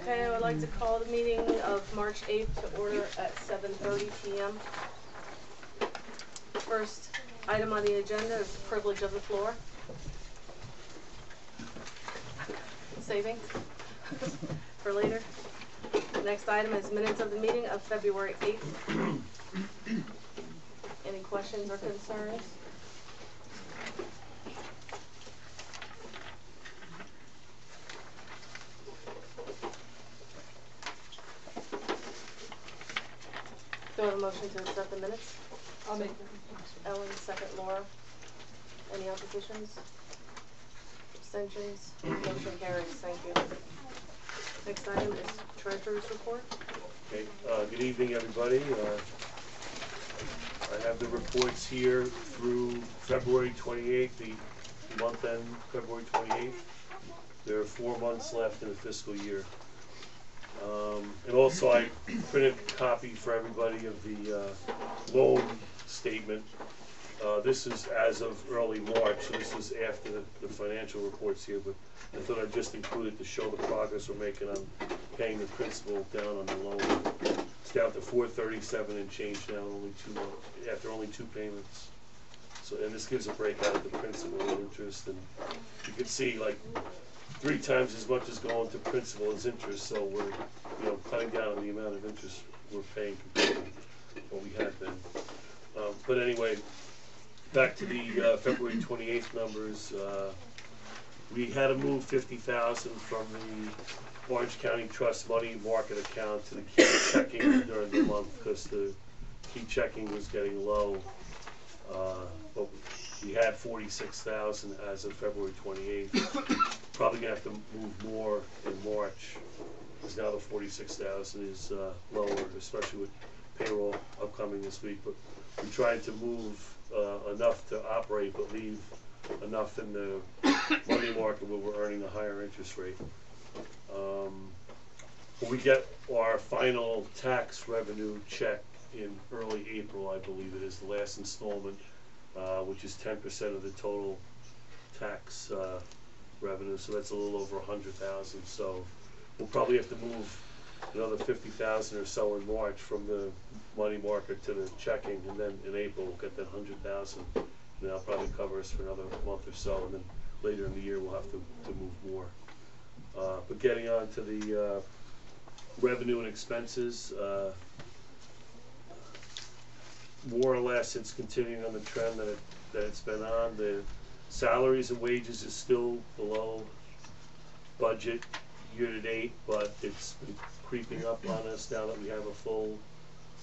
Okay, I would like to call the meeting of March 8th to order at 7:30 p.m. First item on the agenda is privilege of the floor. Saving for later. Next item is minutes of the meeting of February 8th. Any questions or concerns? Do I have a motion to accept the minutes? I'll make the Ellen, second Laura. Any oppositions? Abstentions? Motion carries. Thank you. Next item is treasurer's report. Okay, good evening, everybody. I have the reports here through February 28th, the month end, February 28th. There are 4 months left in the fiscal year. And also I printed a copy for everybody of the loan statement. This is as of early March, so this is after the financial reports here, but I thought I'd just include it to show the progress we're making on paying the principal down on the loan. It's down to $437 and change now, after only 2 payments. So, and this gives a breakout of the principal and interest, and you can see like 3 times as much is going to principal as interest, so we're cutting down on the amount of interest we're paying compared to what we had been. But anyway, back to the February 28th numbers. We had to move $50,000 from the Orange County Trust money market account to the key checking during the month because the key checking was getting low. But we had $46,000 as of February 28th. Probably gonna have to move more in March, because now the $46,000 is lower, especially with payroll upcoming this week. But we tried to move enough to operate, but leave enough in the money market where we're earning a higher interest rate. When we get our final tax revenue check in early April, I believe it is, the last installment, which is 10% of the total tax revenue, so that's a little over $100,000. So we'll probably have to move another $50,000 or so in March from the money market to the checking, and then in April we'll get that $100,000, and that'll probably cover us for another month or so, and then later in the year we'll have to move more. But getting on to the revenue and expenses, more or less it's continuing on the trend that it's been on. The salaries and wages is still below budget year to date, but it's been creeping up on us now that we have a full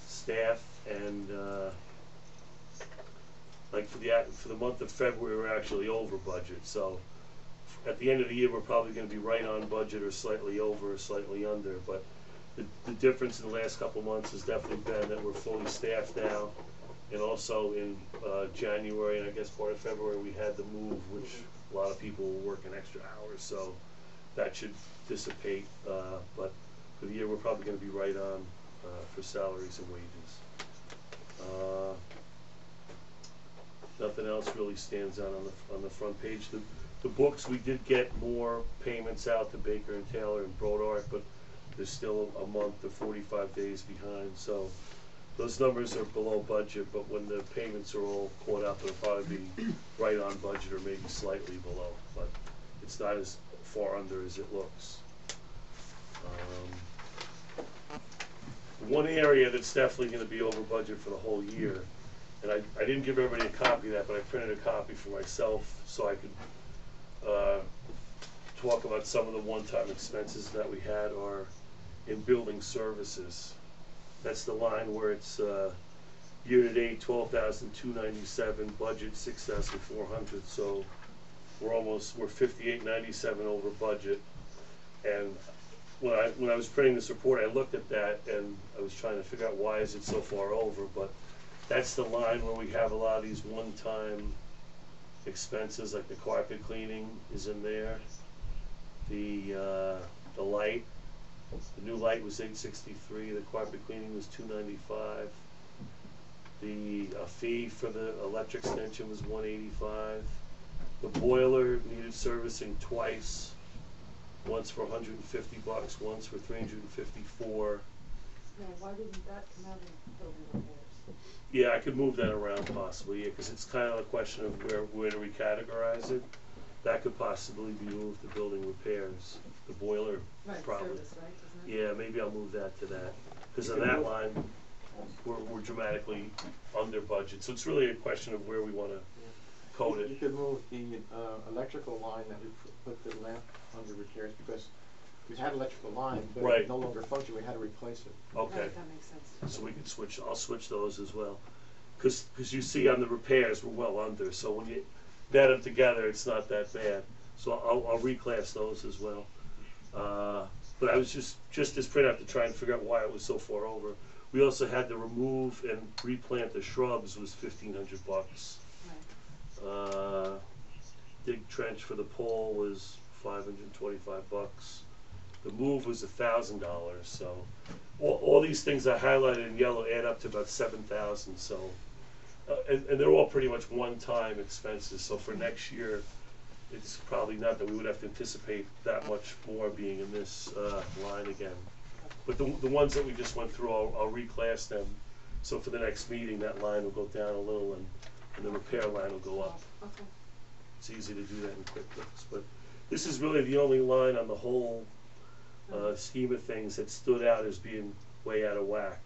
staff, and like for the month of February we're actually over budget. So at the end of the year we're probably going to be right on budget or slightly over or slightly under, but the difference in the last couple months has definitely been that we're fully staffed now, and also in January and I guess part of February we had the move, which a lot of people were working extra hours, so that should dissipate, but for the year we're probably going to be right on for salaries and wages. Nothing else really stands out on the front page. The books, we did get more payments out to Baker and Taylor and Brodart, but there's still a month to 45 days behind, so those numbers are below budget, but when the payments are all caught up it'll probably be right on budget or maybe slightly below, but it's not as far under as it looks. One area that's definitely going to be over budget for the whole year, and I didn't give everybody a copy of that, but I printed a copy for myself so I could talk about some of the one-time expenses that we had are in building services. That's the line where it's year-to-date $12,297, budget $6,400, so we're $58.97 over budget. And when I was printing this report, I looked at that and I was trying to figure out why is it so far over, but that's the line where we have a lot of these one-time expenses, like the carpet cleaning is in there, the light. The new light was $863. The carpet cleaning was $295. The fee for the electric extension was $185. The boiler needed servicing twice. once for $150, once for $354. Now, why didn't that come out in building repairs? Yeah, I could move that around possibly, yeah, cause it's kinda a question of where do we categorize it? That could possibly be moved to building repairs, the boiler, Right, probably. service, right, isn't it? Yeah, maybe I'll move that to that, cause on that line, we're dramatically under budget, so it's really a question of where we wanna code You it. could move the electrical line that we put the lamp under repairs, because we had electrical line, but Right. it no longer functioned, we had to replace it. Okay, Right, that makes sense. so we can switch, I'll switch those as well. Cause you see on the repairs, we're well under, so when you net them together, it's not that bad. So I'll reclass those as well. But I was just this printout to try and figure out why it was so far over. We also had to remove and replant the shrubs was $1,500. Right. Dig trench for the pole was $525. The move was $1,000. So all these things I highlighted in yellow add up to about 7,000. So and they're all pretty much one-time expenses. So for next year, it's probably not that we would have to anticipate that much more being in this line again. But the ones that we just went through, I'll reclass them. So for the next meeting, that line will go down a little and the repair line will go up. Okay. It's easy to do that in QuickBooks. But this is really the only line on the whole scheme of things that stood out as being way out of whack.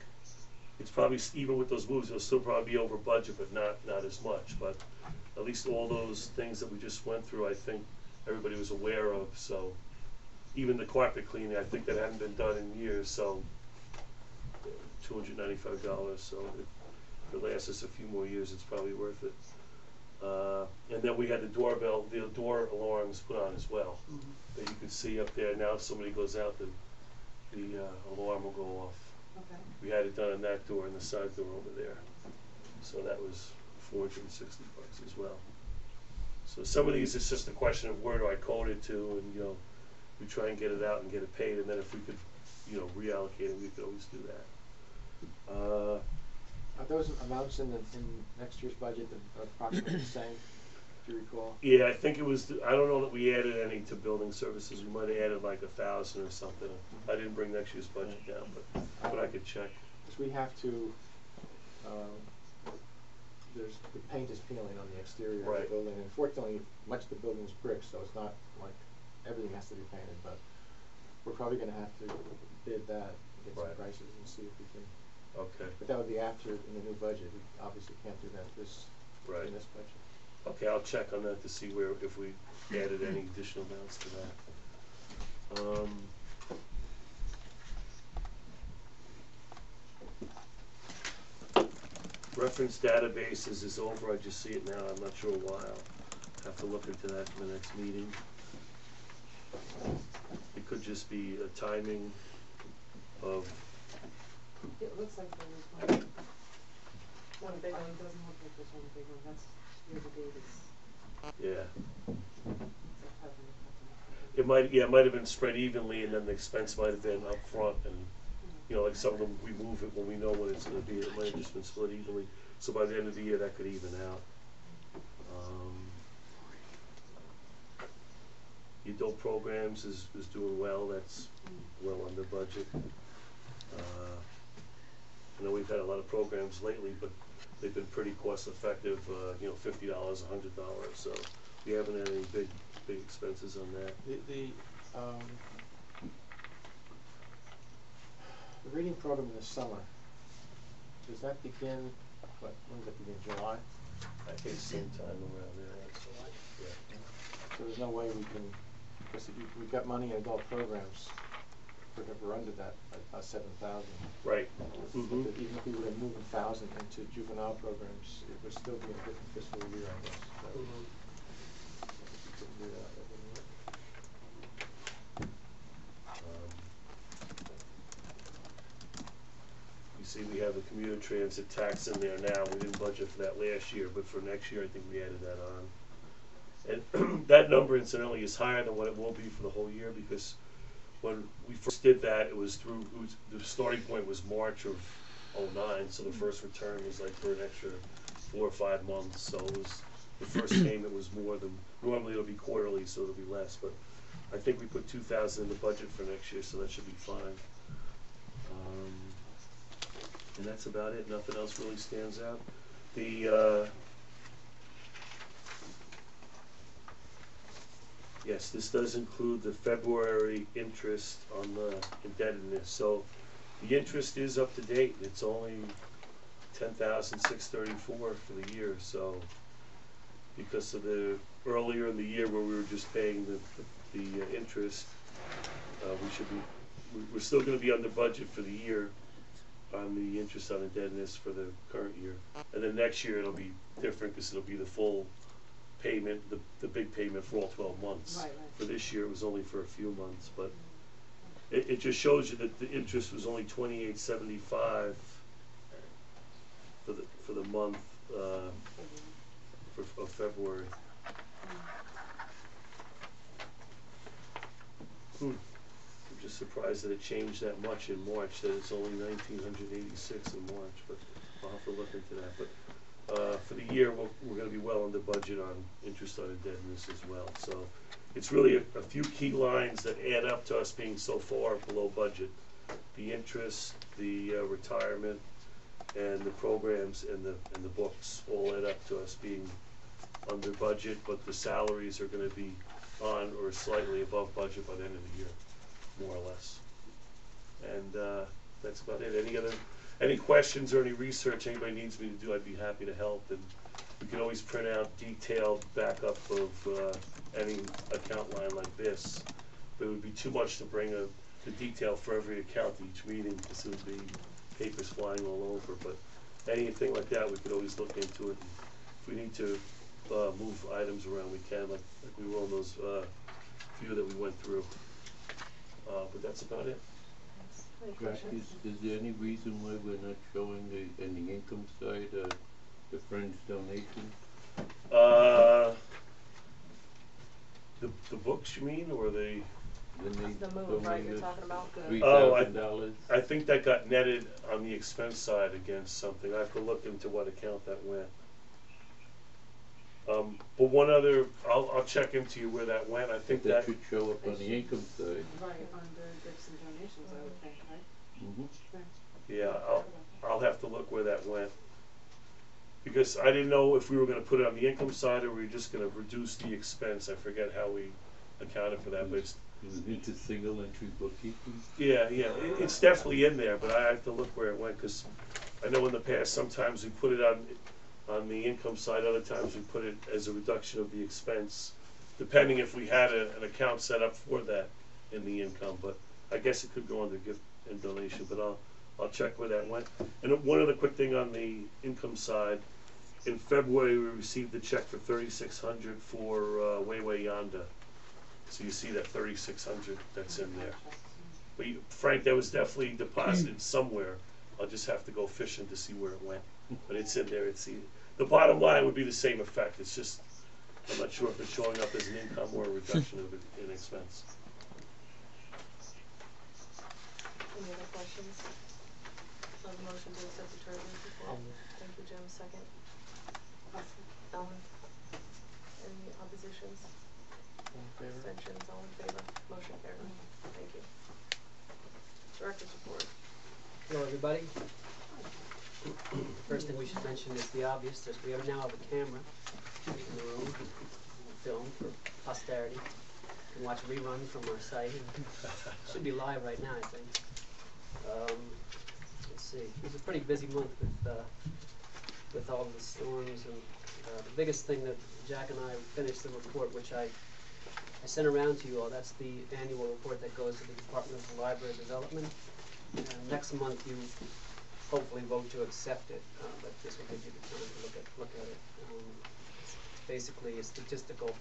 It's probably, even with those moves, it'll still probably be over budget, but not as much. But at least all those things that we just went through, I think everybody was aware of. So even the carpet cleaning, I think that hadn't been done in years. So $295. So if it lasts us a few more years, it's probably worth it. And then we had the door alarms put on as well. That you could see up there. Now if somebody goes out, the alarm will go off. Okay. We had it done on that door and the side door over there. So that was $460 as well. So some of these, it's just a question of where do I code it to, and we try and get it out and get it paid, and then if we could, reallocate it, we could always do that. Are those amounts in next year's budget approximately the same, do you recall? Yeah, I think it was, I don't know that we added any to building services. We might have added like 1,000 or something. I didn't bring next year's budget down, but I could check. Because we have to, the paint is peeling on the exterior of Right. the building, and fortunately, much of the building's brick, so it's not like everything has to be painted, but we're probably gonna have to bid that, get some Right. prices and see if we can, Okay, but that would be after, in the new budget, we obviously can't do that right. in this budget. Okay, I'll check on that to see if we added any additional amounts to that. Reference databases is over, I just see it now, I'm not sure why, I'll have to look into that in the next meeting. It could just be a timing of, It looks like there was one big one, it doesn't look like there's one big one, that's year to date is, yeah. it's a couple. It might have been spread evenly, and then the expense might have been up front, and, like some of them, we move it when we know what it's gonna be, it might have just been split evenly, so by the end of the year, that could even out. The adult programs is doing well, that's well under budget. I know we've had a lot of programs lately, but they've been pretty cost effective, $50, $100, so we haven't had any big expenses on that. The reading program in the summer, does that begin, when does that begin, July? I think same time around there, yeah. So there's no way we can, because we've got money in adult programs, we're under that, like about 7,000. Right. Even if we were to move 1,000 into juvenile programs, it would still be a different fiscal year, I guess. So if we couldn't do that, that wouldn't work. You see, we have a commuter transit tax in there now. We didn't budget for that last year, but for next year, I think we added that on. And that number, incidentally, is higher than what it will be for the whole year, because when we first did that, the starting point was March of '09, so the first return was like for an extra 4 or 5 months. So it was, the first payment was more than, normally it'll be quarterly, so it'll be less, but I think we put 2,000 in the budget for next year, so that should be fine. And that's about it, nothing else really stands out. Yes, this does include the February interest on the indebtedness, so the interest is up to date, it's only 10,634 for the year, so because of the earlier in the year where we were just paying the interest, we're still gonna be under budget for the year on the interest on indebtedness for the current year. And then next year it'll be different because it'll be the full payment, the big payment for all 12 months. Right. For this year it was only for a few months, but it just shows you that the interest was only $28.75 for the month of February. I'm just surprised that it changed that much in March, that it's only 1,986 in March, but I'll have to look into that. But for the year, we're gonna be well under budget on interest on indebtedness as well. So it's really a few key lines that add up to us being so far below budget. The interest, the retirement, and the programs and the books all add up to us being under budget, but the salaries are gonna be on or slightly above budget by the end of the year, more or less. And that's about it. Any questions or any research anybody needs me to do, I'd be happy to help. And we can always print out detailed backup of any account line like this. But it would be too much to bring the detail for every account to each meeting, because it would be papers flying all over. But anything like that, we could always look into it. If we need to move items around, we can, like we will in those few that we went through. But that's about it. Any Jack, questions? is there any reason why we're not showing in the income side, the Friends donation? The books, you mean, or the? The move, right, you're talking about? $3,000? I think that got netted on the expense side against something. I have to look into what account that went. But one other, I'll check into you where that went. I think That should show up on the income side. Right, under gifts and donations, I would think, right? Mm-hmm. yeah, I'll have to look where that went. Because I didn't know if we were gonna put it on the income side or we were just gonna reduce the expense. I forget how we accounted for that, but it's, Is it into single entry bookkeeping? yeah, it's definitely in there, but I have to look where it went, cause I know in the past, sometimes we put it on the income side, other times we put it as a reduction of the expense, depending if we had an account set up for that in the income, but I guess it could go under gift and donation, but I'll check where that went. And one other quick thing on the income side, in February, we received a check for $3,600 for Wayway Yonda. So you see that $3,600 that's in there. But Frank, that was definitely deposited somewhere. I'll just have to go fishing to see where it went. But it's in there. The bottom line would be the same effect. It's just, I'm not sure if it's showing up as an income or a reduction of it in expense. Any other questions? On the motion to accept the treasurer's report? Thank you, Jim. Second. Ellen? Any oppositions? Abstentions? All in favor? Motion carried. Thank you. Director's report. Hello, everybody. First thing we should mention is the obvious. We now have a camera in the room, film for posterity. You can watch a rerun from our site. It should be live right now, I think. Let's see. It was a pretty busy month with all the storms, and the biggest thing that Jack and I finished the report, which I sent around to you all. That's the annual report that goes to the Department of Library Development. Next month you hopefully vote to accept it, but this will give you the time to look at it. It's basically a statistical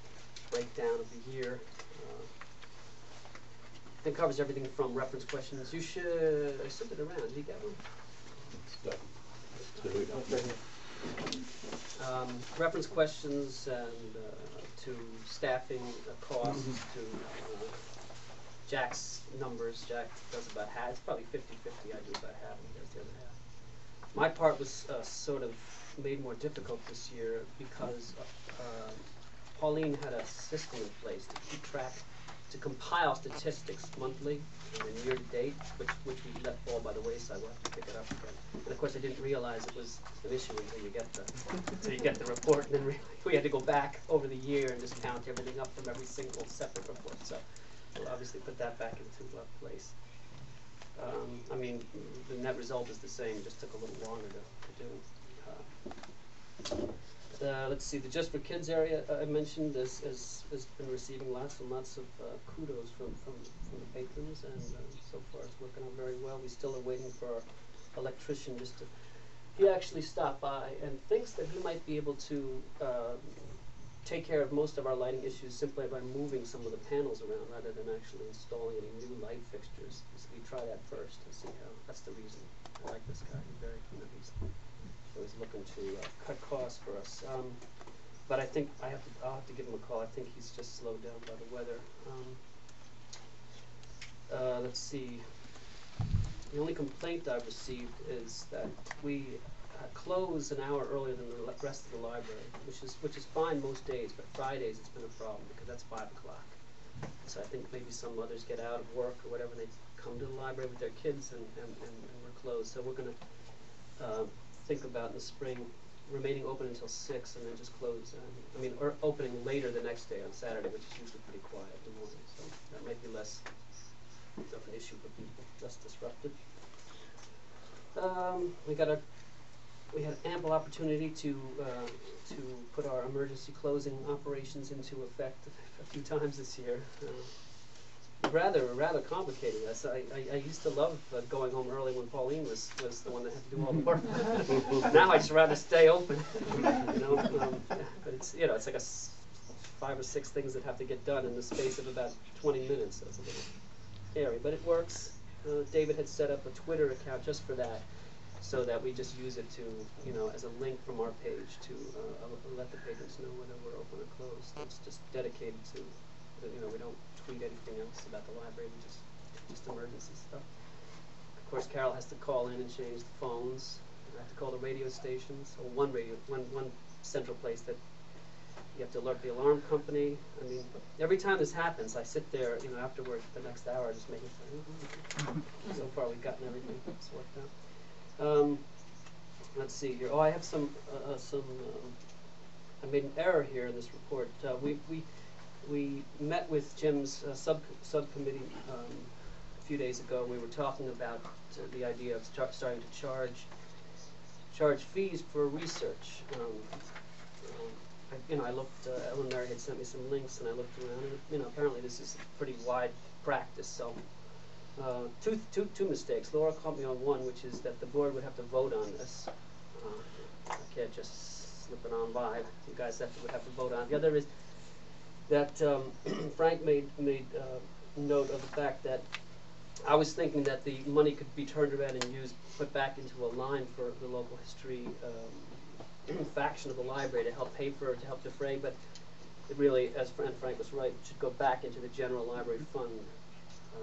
breakdown of the year. It covers everything from reference questions. You should, I sent it around. Did you get one? Reference questions and to staffing costs, to Jack's numbers. Jack does about half. It's probably 50-50. I do about half, and he does the other half. My part was sort of made more difficult this year because Pauline had a system in place to keep track to compile statistics monthly and then year to date, which we let fall by the wayside. We'll have to pick it up again. And of course, I didn't realize it was an issue until you get the report, and then we had to go back over the year and just count everything up from every single separate report. So we'll obviously put that back into place. I mean, the net result is the same. It just took a little longer to do. Let's see, the Just for Kids area I mentioned has been receiving lots and lots of kudos from the patrons, and so far it's working out very well. We still are waiting for our electrician he actually stopped by and thinks that he might be able to take care of most of our lighting issues simply by moving some of the panels around rather than actually installing any new light fixtures. So we try that first and see how, that's the reason. I like this guy, he's very, he's looking to cut costs for us. But I think I'll have to give him a call. I think he's just slowed down by the weather. Let's see. The only complaint I've received is that we close an hour earlier than the rest of the library, which is fine most days, but Fridays it's been a problem because that's 5 o'clock. So I think maybe some mothers get out of work or whatever, and they come to the library with their kids, and we're closed. So we're going to think about in the spring remaining open until 6 and then just close. Or opening later the next day on Saturday, which is usually pretty quiet in the morning. So that might be less of an issue for people, less disruptive. We had ample opportunity to put our emergency closing operations into effect a few times this year. Rather complicated. I used to love going home early when Pauline was the one that had to do all the work. Now I just rather stay open. But it's like 5 or 6 things that have to get done in the space of about 20 minutes. So it's a little scary, but it works. David had set up a Twitter account just for that, so that we just use it to, as a link from our page to let the patrons know whether we're open or closed. It's just dedicated to, we don't tweet anything else about the library, we just emergency stuff. Of course, Carol has to call in and change the phones. I have to call the radio stations, or one central place that you have to alert the alarm company. I mean, every time this happens, I sit there, afterward, the next hour, just making sure. So far, we've gotten everything worked out. Let's see here. Oh, I have I made an error here in this report. We met with Jim's subcommittee a few days ago. We were talking about the idea of starting to charge fees for research. I looked. Ellen Mary had sent me some links, and I looked around, and apparently this is a pretty wide practice. So, two mistakes. Laura caught me on one, which is that the board would have to vote on this. I can't just slip it on by. You guys would have to vote on it. The other is that Frank made note of the fact that I was thinking that the money could be turned around and put back into a line for the local history faction of the library to help defray, but it really, as Frank was right, should go back into the general library fund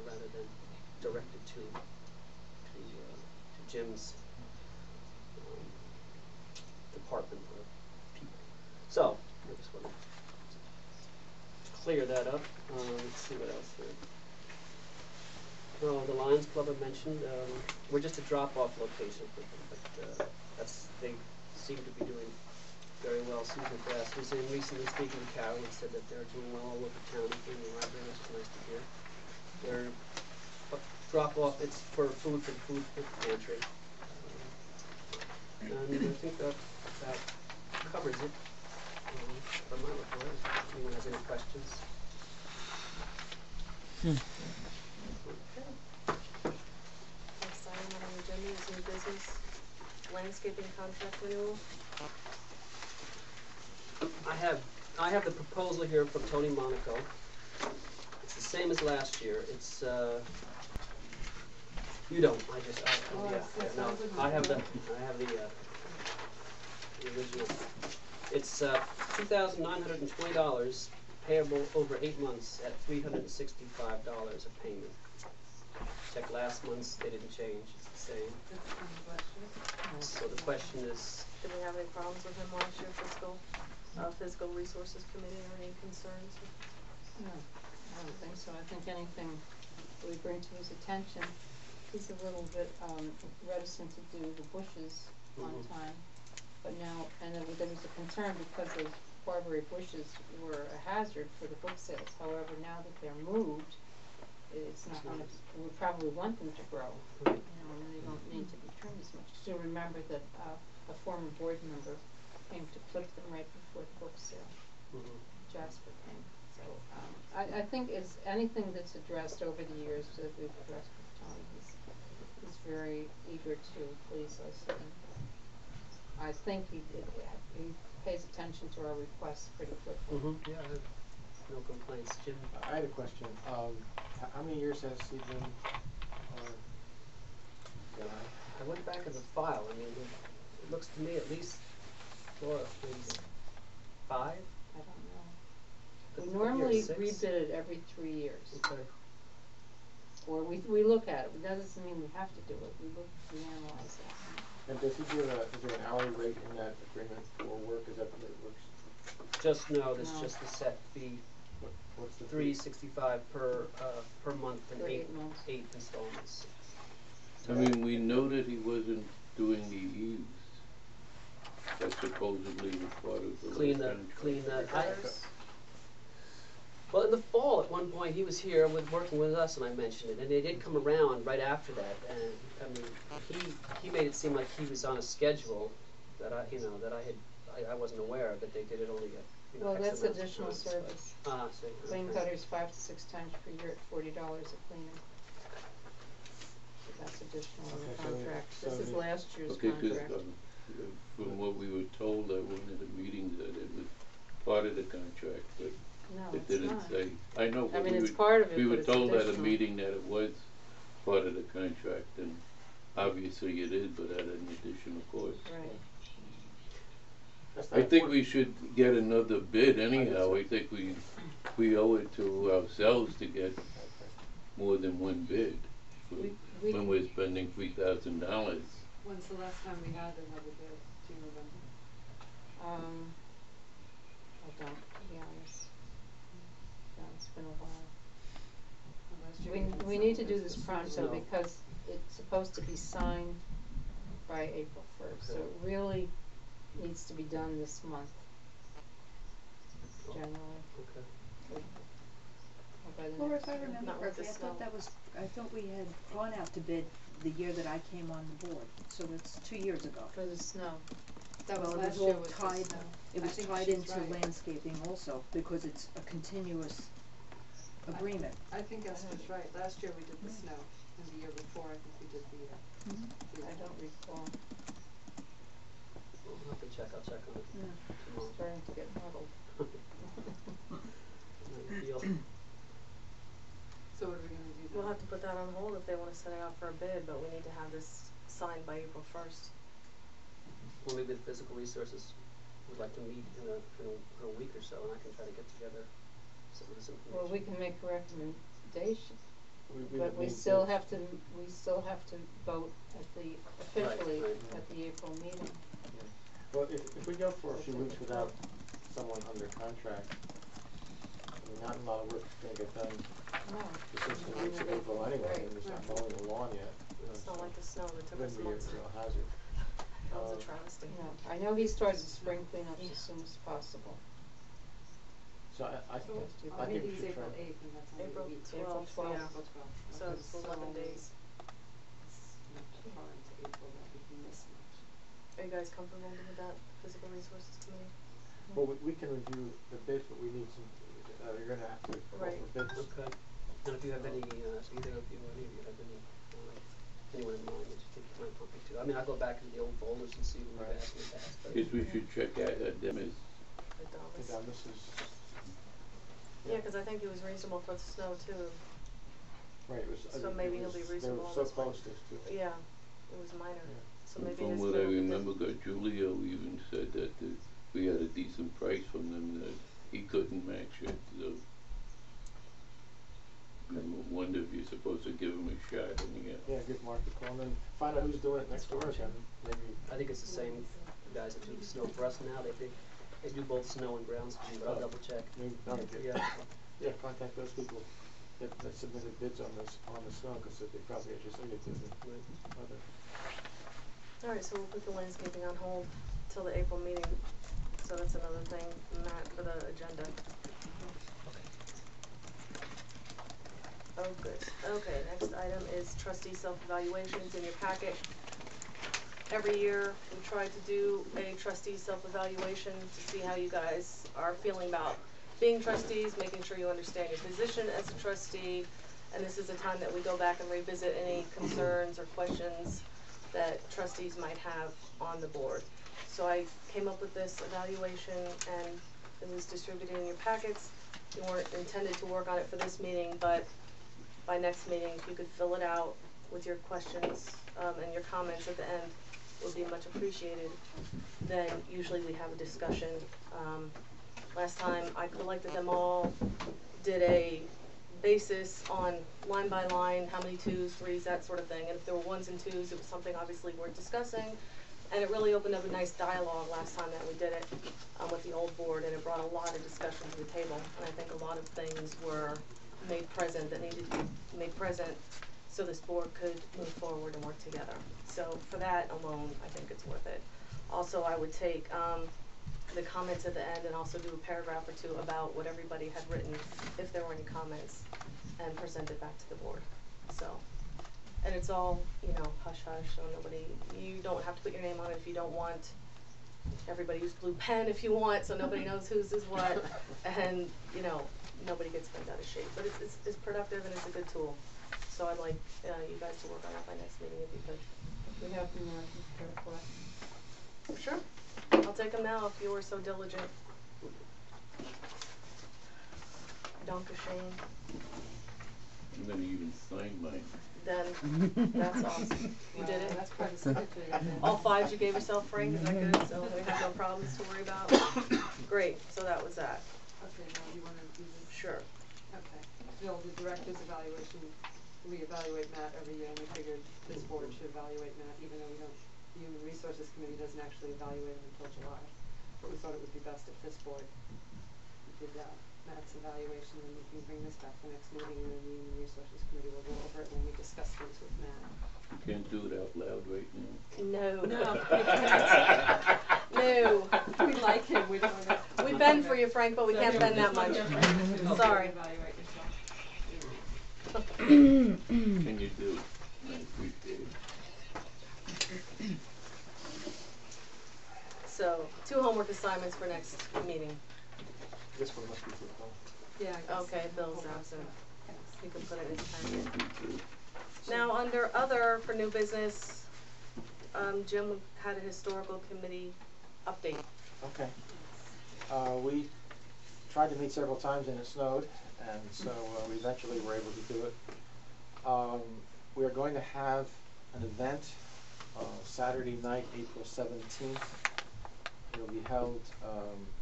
rather than directed to Jim's department or people. So I just want to clear that up. Let's see what else here. Oh, the Lions Club I mentioned. We're just a drop-off location for them, but they seem to be doing very well. Susan Grass was in recently speaking to Carol and said that they're doing well all over town, including the library, which is nice to hear. Their drop-off, it's for food for the food pantry. And I think that covers it from my report. If anyone has any questions. Okay. Next item on the agenda is new business. Landscaping contract renewal. I have the proposal here from Tony Monaco. It's the same as last year. It's you don't. I have the original. It's $2,920 payable over 8 months at $365 a payment. Check last month's, they didn't change, it's the same. So the question is, Did we have any problems with him last year, Physical Resources Committee, or any concerns? No, I don't think so. I think anything we bring to his attention, he's a little bit reticent to do the bushes on Mhm. time. But now, and there was a concern because those barberry bushes were a hazard for the book sales. However, now that they're moved, it's not gonna, we probably want them to grow, Right. and they don't need to be trimmed as much. So remember that a former board member came to clip them right before the book sale. Mhm. Jasper came. So I think it's anything that's addressed over the years that we've addressed with Tony. He's very eager to please us, and I think he pays attention to our requests pretty quickly. Yeah, I have no complaints. Jim? I had a question. How many years has he been our guy? I went back in the file. I mean, it looks to me at least, Laura, maybe 5? I don't know. Could- We could be normally 6. rebid it every 3 years, Okay. or we look at it. That doesn't mean we have to do it. We analyze that. And does he give is there an hourly rate in that agreement for work? Is that the way it works? Just no, this is No. just the set fee, What's the fee? $365 per month and For 8 8 months. installments. I mean, we know that he wasn't doing the eaves. That supposedly was part of the Clean last the, contract. Gutters? Well, in the fall, at one point, he was here working with us, and I mentioned it, and they did come around right after that, and, I mean, he made it seem like he was on a schedule that I wasn't aware of, that they did it only at, Well, X that's amount of additional times, but- service. So, Clean okay. gutters 5 to 6 times per year at $40 a cleaning. That's additional in the Okay, so- contract. so This is the- last year's Okay, 'cause, contract. from what we were told at one of the meetings, that it was part of the contract, but No, it it's didn't not. say. I know, I but mean, we it's were, part of it, we but were it's told at a additional. meeting that it was part of the contract, and obviously it is, but at an additional cost. Right. That's I not think important. we should get another bid anyhow. so. I think we owe it to ourselves to get Okay. more than one bid We- when we're spending $3,000. When's the last time we had another bid? Do you remember? I don't, to be honest. Yeah, it's been a while. Well, last year had We need to some do of this those pronto No. because it's supposed to be signed by April 1st, so Okay. it really needs to be done this month, Oh, generally. Okay. Or by the Laura, next if I year. remember Not with correctly, the I thought snow. I thought we had gone out to bid the year that I came on the board, so that's 2 years ago. For the snow. That Well, was it last was year all with the tied, snow. it I was think tied she's into right. landscaping also, because it's a continuous agreement. I think Esther's right. Last year we did the snow, and the year before I think we did the I don't recall. I'll have to check, I'll check on it Yeah. tomorrow. Starting to get muddled. Not ideal. So what are we gonna do then? We'll have to put that on hold if they wanna send it out for a bid, but we need to have this signed by April 1st. Well, maybe the physical resources would like to meet in a week or so, and I can try to get together some of this information. Well, we can make a recommendation, We but would we need still to- have to vote at the, officially, right. at the April meeting. Well, if we go for a few weeks without someone under contract, I mean, not a lot of work is gonna get done No. the 16 weeks of April anyway, Right, and it's not right. mowing the lawn yet. It's not like the snow that It took us wouldn't be a months. real hazard. That was a Um, travesty. No, I know he starts the spring cleanups as soon as possible. So I So, think, our I think we meeting's should try. April 8th, and that's only April a week. 12th, April yeah. 12th. So Okay, it's 11 days. It's not too far into April that we can miss much. Are you guys comfortable with that physical resources committee? Well, we can review the bids, but we need some, you're gonna have to call Right. for bids. Okay. And if you have any, either of you, any of you have any, anyone in mind that you think you might want me to, I mean, I'll go back into the old folders and see what we've Right. asked in the past, but. Guess we should check at Demis. The Dallas? This is, Yeah, 'cause I think it was reasonable for the snow too. right, it was, So maybe he'll be reasonable they were so this way. close, those two. Yeah, it was minor. Yeah. So maybe From this what I bill will be remember, Julio even said that we had a decent price from them, that he couldn't match it, so. You wonder if you're supposed to give him a shot anyhow. Yeah, give Mark a call and then find out who's doing it next door again, maybe. I think it's the same guys that do the snow for us now, they do both snow and ground skiing, but I'll double check. Maybe, no, Yeah. Yeah, contact those people that submitted bids on the snow, cause they probably, as you say, they did the other. Alright, so we'll put the landscaping on hold till the April meeting, so that's another thing, Matt, for the agenda. Oh, good. Okay, next item is trustee self-evaluations in your packet. Every year, we try to do a trustee self-evaluation to see how you guys are feeling about being trustees, making sure you understand your position as a trustee, and this is a time that we go back and revisit any concerns or questions that trustees might have on the board. So I came up with this evaluation and it was distributed in your packets. You weren't intended to work on it for this meeting, but by next meeting, if you could fill it out with your questions and your comments at the end, would be much appreciated. Then usually we have a discussion. Last time I collected them all, did a basis on line by line, how many twos, threes, that sort of thing. And if there were ones and twos, it was something obviously worth discussing. And it really opened up a nice dialogue last time that we did it with the old board, and it brought a lot of discussion to the table. And I think a lot of things were made present that needed to be made present so this board could move forward and work together. So for that alone, I think it's worth it. Also, I would take the comments at the end and also do a paragraph or two about what everybody had written, if there were any comments, and present it back to the board. So, and it's all, you know, hush hush, so nobody, you don't have to put your name on it if you don't want. Everybody use blue pen if you want, so nobody knows whose is what, and, you know, nobody gets bent out of shape. But it's productive and it's a good tool. So I'd like you guys to work on that by next meeting if you could. We have the request. Sure. I'll take them now if you were so diligent. Danke Shane. I'm gonna even sign mine. Then that's awesome. You did it? That's part of the signature. All fives you gave yourself, Frank, is that good? So we have no problems to worry about? Great, so that was that. Okay, now you wanna do this? Sure. Okay. Bill, the director's evaluation, we evaluate Matt every year, and we figured this board should evaluate Matt, even though the Human Resources Committee doesn't actually evaluate him until July. But we thought it would be best if this board did Matt's evaluation, and we can bring this back to the next meeting, and then the Human Resources Committee will go over it when we discuss things with Matt. You can't do it out loud right now. No. No, we can't. No. We like him, we don't wanna. We bend for you, Frank, but we can't bend that much. Sorry. Evaluate yourself. Can you do it? I appreciate it. So, 2 homework assignments for next meeting. This one must be for the whole. Yeah, I guess. Okay, Bill's absent. You can put it in his packet. Me too. Now, under other, for new business, Jim had a historical committee update. Okay. We tried to meet several times and it snowed, and so we eventually were able to do it. We are going to have an event Saturday night, April 17th. It will be held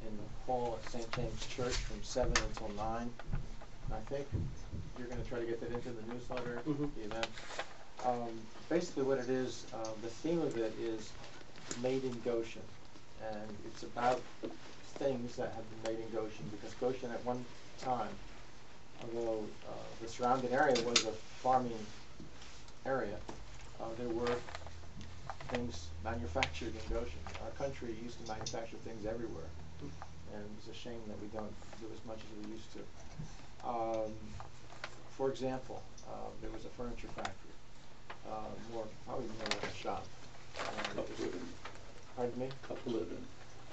in the hall at St. James Church from 7 until 9. And I think you're going to try to get that into the newsletter, the event. Basically what it is, the theme of it is Made in Goshen. And it's about things that have been made in Goshen, because Goshen at one time, although the surrounding area was a farming area, there were things manufactured in Goshen. Our country used to manufacture things everywhere, and it's a shame that we don't do as much as we used to. For example, there was a furniture factory, probably more like a shop. Couple of them. Pardon me? Couple of them.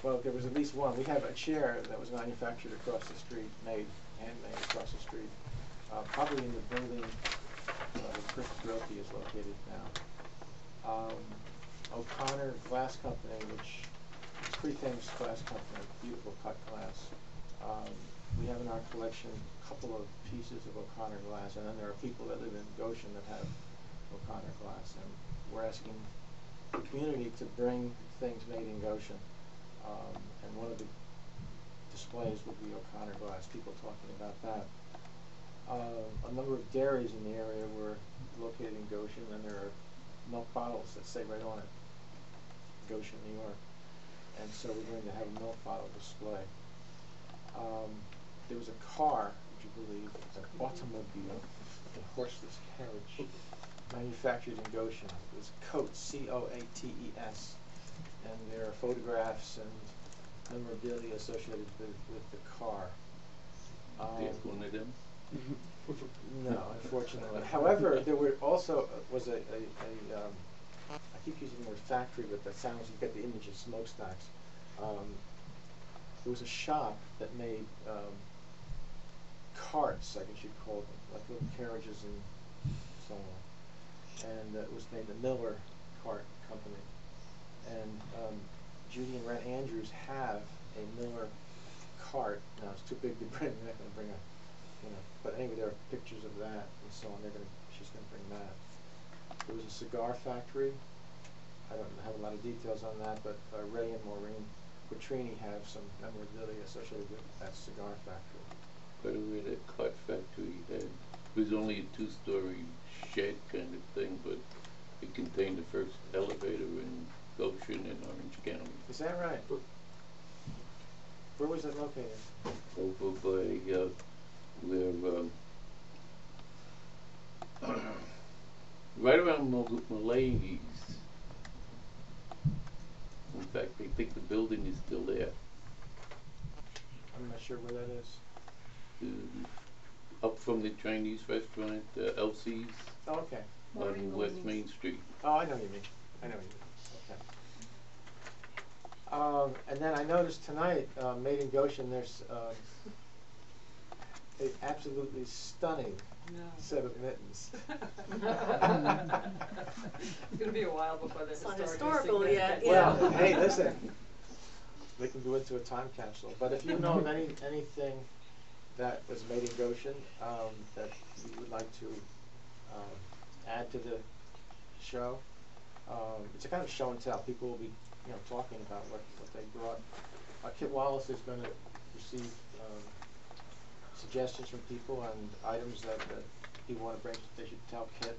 Well, there was at least one. We have a chair that was manufactured across the street, handmade across the street, probably in the building where Chris Realty is located now. O'Connor Glass Company, which is a pretty famous glass company, beautiful cut glass. We have in our collection a couple of pieces of O'Connor glass, and then there are people that live in Goshen that have O'Connor glass, and we're asking the community to bring things made in Goshen. And one of the displays would be O'Connor glass, people talking about that. A number of dairies in the area were located in Goshen, and there are milk bottles that say right on it, Goshen, New York. And so we're going to have a milk bottle display. There was a car you believe, an automobile, a horseless carriage, manufactured in Goshen. It was Coates, C-O-A-T-E-S, and there are photographs and memorabilia associated with the car. Do you have one of them? No, unfortunately. However, there were also was a I keep using the word factory, but that sounds, you get the image of smokestacks. There was a shop that made carts, I guess you'd call them, like little carriages and so on. And it was named the Miller Cart Company. And Judy and Ren Andrews have a Miller cart. Now it's too big to bring. They're not going to bring a, you know. But anyway, there are pictures of that and so on. She's going to bring that. There was a cigar factory. I don't have a lot of details on that, but Ray and Maureen Quattrini have some memorabilia associated with that cigar factory. By the way, that cart factory it was only a 2-story shed kind of thing, but it contained the first elevator in Goshen and Orange County. Is that right? Where was it located? Over by where right around Mulaney's. In fact, I think the building is still there. I'm not sure where that is. Up from the Chinese restaurant, Elsie's, Oh, okay. on West Main Street. Oh, I know what you mean. I know what you mean. Okay. And then I noticed tonight, Made in Goshen, there's an absolutely stunning set of mittens. It's gonna be a while before they're It's not historical historical yet, significant. Well, hey, listen, they can go into a time capsule. But if you know of anything that was made in Goshen that you would like to add to the show, it's a kind of show and tell. People will be, talking about what they brought. Kit Wallace is going to receive suggestions from people and items that people want to bring. They should tell Kit,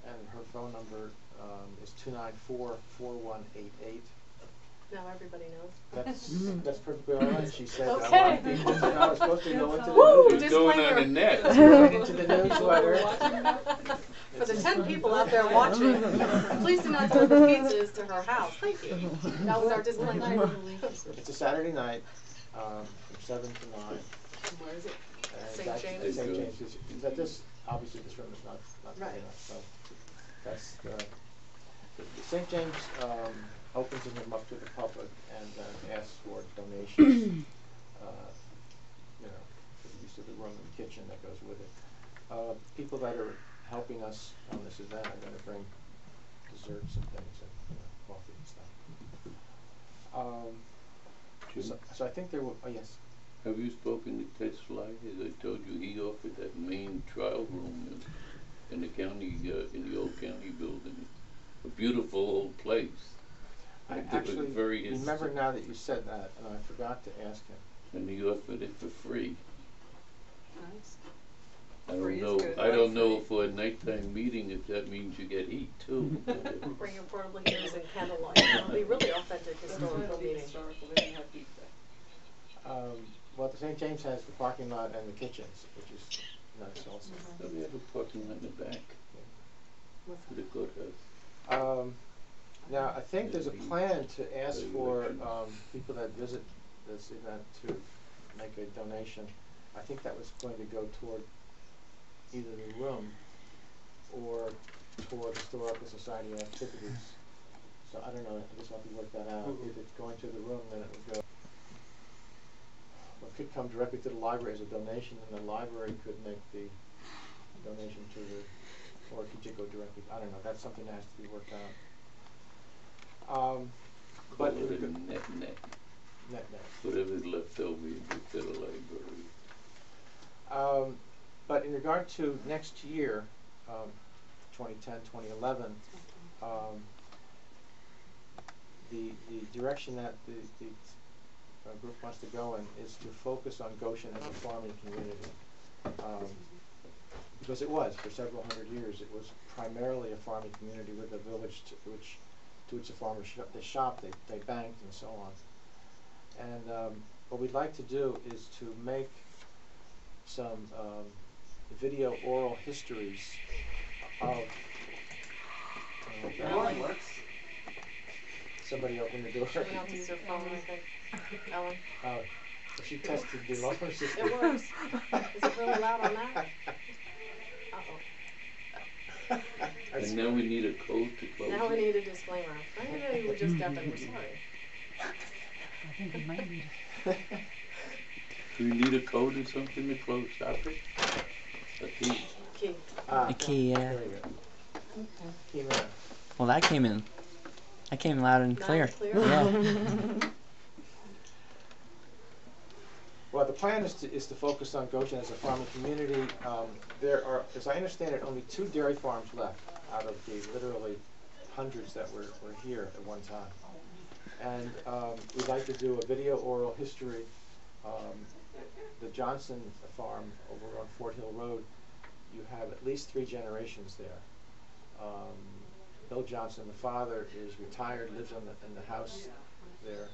and her phone number is 294-4188. Now everybody knows. That's perfectly all right. She said Okay. a lot of people are supposed to go into Woo! the It's going on the net. going into the newsletter. For the 10 people out there watching, please do not deliver pizzas to her house. Thank you. That was our disclaimer. It's a Saturday night from 7 to 9. Where is it? And St. that's- James? St. James. Is that this? Obviously, this room is not big Right. enough. So that's St. James opens them up to the public and asks for donations. For the use of the room and the kitchen that goes with it. People that are helping us on this event are going to bring desserts and things and coffee and stuff. Jim, So I think there will. Oh yes. have you spoken to Ted Sly? As I told you, he offered that main trial room in the county, in the old county building. A beautiful old place. I It was actually very remember now that you said that, and I forgot to ask him. And he offered it for free. Nice. I Free don't is know. good. I don't know for a nighttime meeting if that means you get heat too. Bring your portable heaters and candlelight. It'll be really authentic historical It'll be meeting. historical, they didn't have heat there. Well, the St. James has the parking lot and the kitchens, which is nice also. So we have a parking lot in the back for the courthouse. Now, I think there's a plan to ask for people that visit this event to make a donation. I think that was going to go toward either the room or toward Historical Society activities. So I don't know, I guess I'll have to work that out. If it's going to the room, then it would go. Well, it could come directly to the library as a donation, and the library could make the donation to the, or it could just go directly. I don't know. That's something that has to be worked out. But Call it it would a net. net. Whatever's left over, you give to the library. But in regard to next year, 2010, 2011, the direction that the group wants to go in is to focus on Goshen as a farming community. Because it was, for several hundred years, it was primarily a farming community with a village to which the farmers they shopped, they banked, and so on. And what we'd like to do is to make some video oral histories of. Ellen. Somebody opened the door. Someone else uses their phone, I think. Ellen. Oh, she tested the alarm system. It works. Is it really loud on that? Uh-oh. And now we need a code to close Now we it. need a disclaimer. I know you were just deaf and we're sorry. I think we might need Do we need a code or something to close, stop it? A key? Key. A key, yeah. There you go. Key man. Well, that came in loud and Loud clear. and clear? Yeah. Well, the plan is to focus on Goshen as a farming community. There are, as I understand it, only 2 dairy farms left out of the literally hundreds that were here at one time. And we'd like to do a video oral history. The Johnson farm over on Fort Hill Road, you have at least 3 generations there. Bill Johnson, the father, is retired, lives in the house there.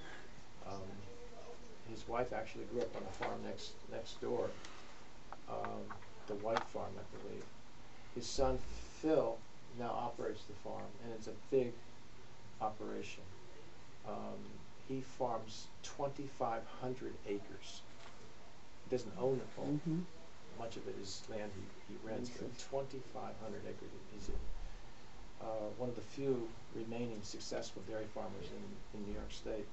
His wife actually grew up on the farm next door, the White Farm, I believe. His son Phil now operates the farm, and it's a big operation. He farms 2,500 acres. He doesn't own it all. Much of it is land he rents, but 2,500 acres. He's one of the few remaining successful dairy farmers in New York State.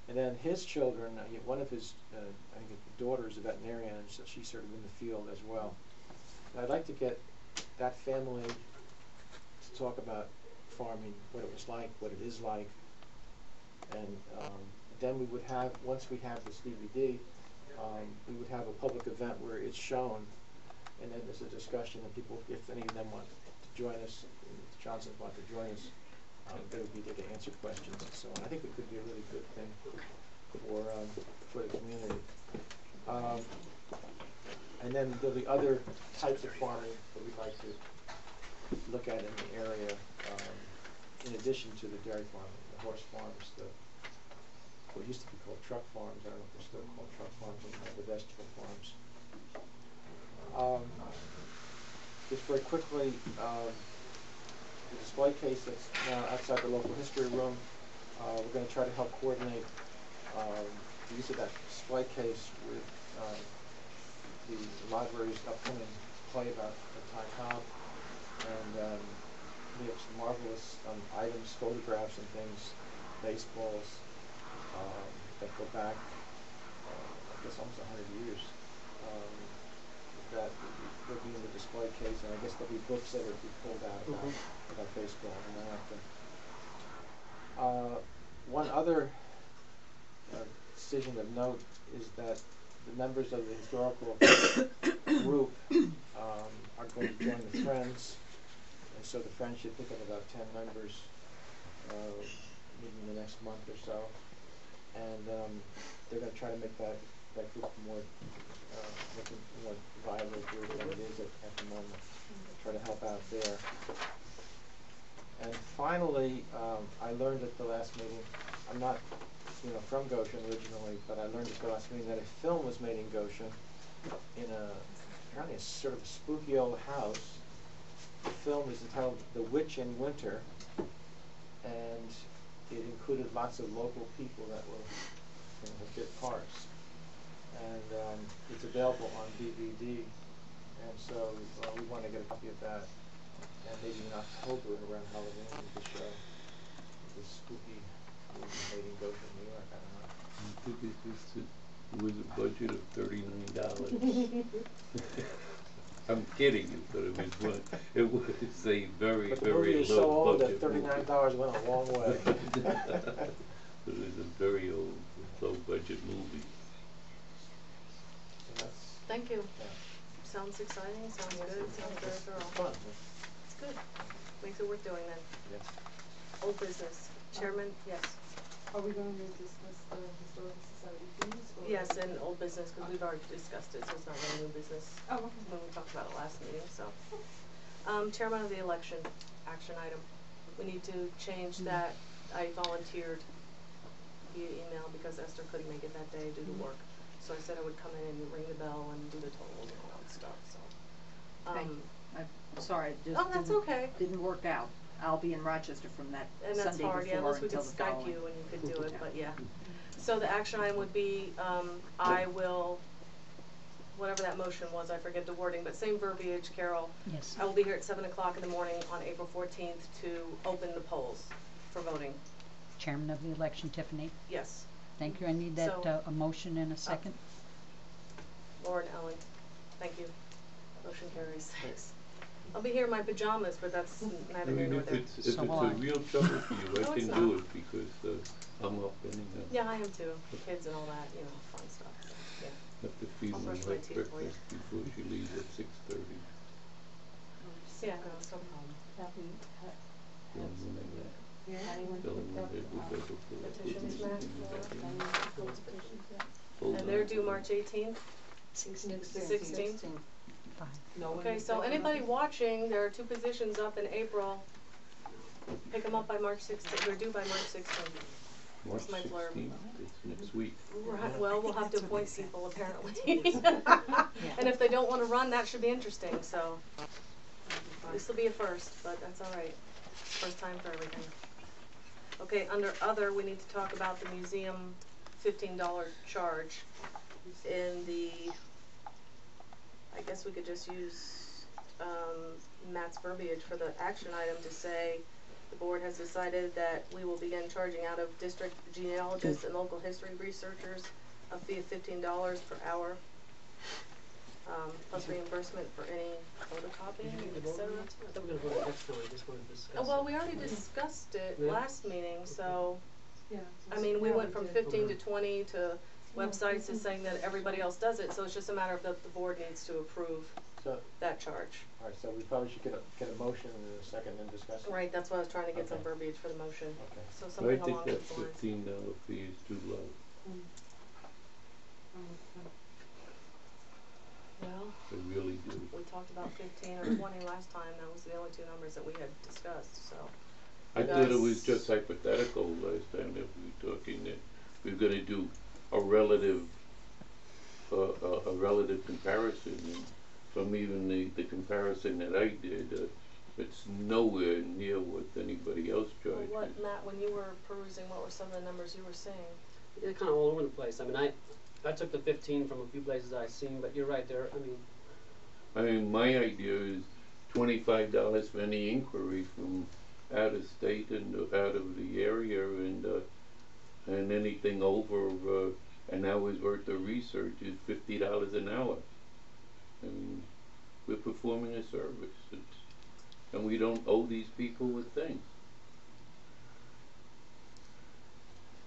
And then his children, one of his, I think his daughter is a veterinarian, and so she's sort of in the field as well. And I'd like to get that family to talk about farming, what it was like, what it is like. And then we would have, once we have this DVD, we would have a public event where it's shown, and then there's a discussion, and people, if any of them want to join us, if the Johnsons want to join us, they would be there to answer questions and so on. I think it could be a really good thing for the community. And then there'll be other types of farming that we'd like to look at in the area, in addition to the dairy farming, the horse farms, what used to be called truck farms. I don't know if they're still called truck farms, and the vegetable farms. Just very quickly, the display case that's now outside the local history room, we're going to try to help coordinate the use of that display case with the library's upcoming play about the Ty Cobb. And we have some marvelous items, photographs and things, baseballs that go back, I guess, almost 100 years. That will be in the display case, and I guess there'll be books that will be pulled out about baseball and that. One other decision of note is that the members of the historical group are going to join the Friends, and so the Friends should pick up about 10 members maybe in the next month or so, and they're going to try to make that group more viable group than it is at the moment. Try to help out there. And finally, I learned at the last meeting, I'm not from Goshen originally, but I learned at the last meeting that a film was made in Goshen in apparently a sort of a spooky old house. The film is entitled The Witch in Winter, and it included lots of local people that were bit parts. And it's available on DVD, and so we want to get a copy of that, and maybe in October around Halloween we could show the spooky movie made in Goshen, New York. I don't know. It was a budget of $39. I'm kidding you, but it was a very, But the very movie is so low old that budget $39 went a long way. It was a very old, low budget movie. So that's, Thank you. yeah. Sounds exciting, sounds good, sounds very It's thorough. fun. It's good. Makes it worth doing then. Yes. Old business. Chairman, yes. Are we going to discuss the Historical Society fees? Or Yes, and old business, because we've already discussed it, so it's not really new business. Oh, okay. When we talked about it last meeting, so. Chairman of the election, action item. We need to change that. I volunteered via email because Esther couldn't make it that day due to work. so I said I would come in and ring the bell and do the tolls and all that stuff, so. Thank you. I'm sorry, it just Oh, that's didn't, okay. didn't work out. I'll be in Rochester from that And that's Sunday hard, yeah, before unless we until could the Skype following. you and you could do it, Yeah. but yeah. So the action item would be, I will, whatever that motion was, I forget the wording, but same verbiage, Carol. Yes. I will be here at 7 o'clock in the morning on April 14th to open the polls for voting. Chairman of the election, Tiffany. Yes, Thank you. I need that, So- a motion and a second. Lauren, Ellen, thank you. Motion carries 6. I'll be here in my pajamas, but that's I neither here mean, nor if there. it's, So will I. a real trouble for you, No, I it's can not. do it because, I'm up anyhow. Yeah, I am too. Kids and all that, you know, fun stuff. Yeah. Have to feed I'll my brush my wife teeth for you. breakfast before she leaves at 6:30. Yeah, no, it's no problem. Tell them when they would go before. Petitions, Matt, Hold And they're on. due March 18th? 16th? Fine. No one Okay, is so taking anybody nothing? watching, there are 2 positions up in April. Pick them up by March 16th, they're due by March 16th. March That's my blurb. 16th, it's next week. Right, well, we'll have to appoint people apparently. And if they don't wanna run, that should be interesting, so. This'll be a first, but that's all right. First time for everything. Okay, under other, we need to talk about the museum $15 charge in the, I guess we could just use, Matt's verbiage for the action item to say, the board has decided that we will begin charging out of district genealogists and local history researchers a fee of $15 per hour, plus reimbursement for any photocopying, et cetera. I thought we were gonna vote next time, I just wanted to discuss. Well, we already discussed it Yeah. last meeting, so, Yeah. I mean, we went from did. 15 to 20 to websites to saying that everybody else does it, so it's just a matter of that the board needs to approve So, that charge. alright, so we probably should get a motion and a second and discuss it. Right, that's why I was trying to get some Okay. verbiage for the motion, Okay. so I something think along that those lines. $15 fee is too low. Well, I really do. we talked about 15 or 20 last time, that was the only 2 numbers that we had discussed, so. I You thought it was guys- just hypothetical last time that we were talking that we were gonna do a relative, a relative comparison, and from even the comparison that I did, it's nowhere near what anybody else Well, charges. what, Matt, when you were perusing, what were some of the numbers you were seeing? They're kind of all over the place. I mean, I took the 15 from a few places I've seen, but you're right there. I mean, my idea is $25 for any inquiry from out of state and out of the area, and anything over an hour's worth of research is $50 an hour. I mean, we're performing a service, and we don't owe these people a thing.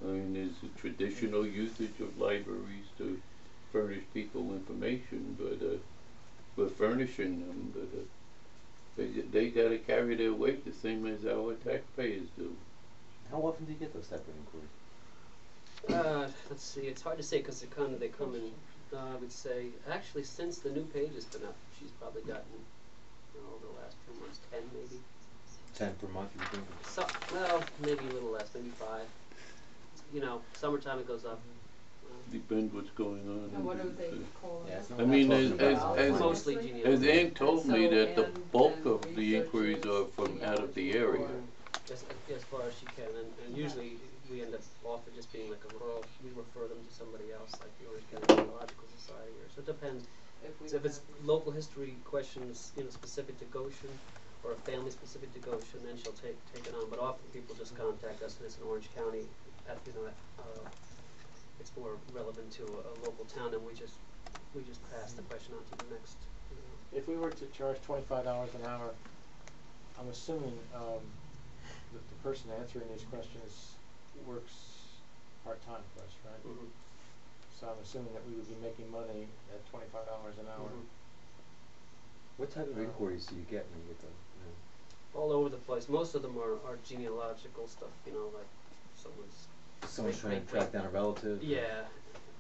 I mean, there's a traditional usage of libraries to furnish people information, but we're furnishing them, but they gotta carry their weight the same as our taxpayers do. How often do you get those type of inquiries? Let's see. It's hard to say because they come in. I would say actually since the new page has been up, she's probably gotten over the last few months 10 maybe. 10 per month, you think? So well, maybe a little less, maybe 5. You know, summertime it goes up. Depends what's going on. And what in are the- they calling? Yeah, it's not I mean, what I'm talking about. as Mostly As genealogy. Ann told me So that the Ann bulk and of the inquiries are from out of the area. As far as she can, and usually we end up often just being like a referral. We refer them to somebody else, like the Orange County Genealogical Society, or so it depends. So if it's local history questions, specific to Goshen, or a family specific to Goshen, then she'll take it on. But often people just contact us, and it's in Orange County. It's more relevant to a local town, and we just pass the question on to the next. If we were to charge $25 an hour, I'm assuming that the person answering these questions works part-time for us, right? Mhm. So I'm assuming that we would be making money at $25 an hour. Mhm. What type of inquiries do you get when you get them? All over the place. Most of them are genealogical stuff, like someone's. Someone's trying to track down a relative? Yeah,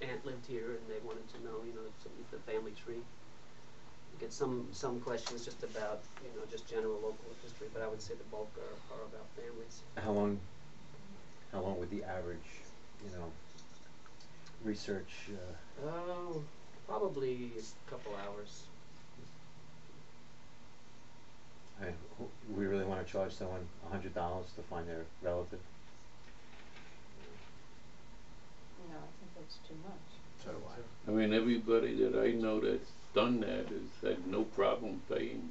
aunt lived here and they wanted to know, the family tree. You get some questions just about, just general local history, but I would say the bulk are about families. How long would the average, research, Probably a couple hours. I mean, we really wanna charge someone $100 to find their relative? No, I think that's too much. So do I. I mean, everybody that I know that's done that has had no problem paying.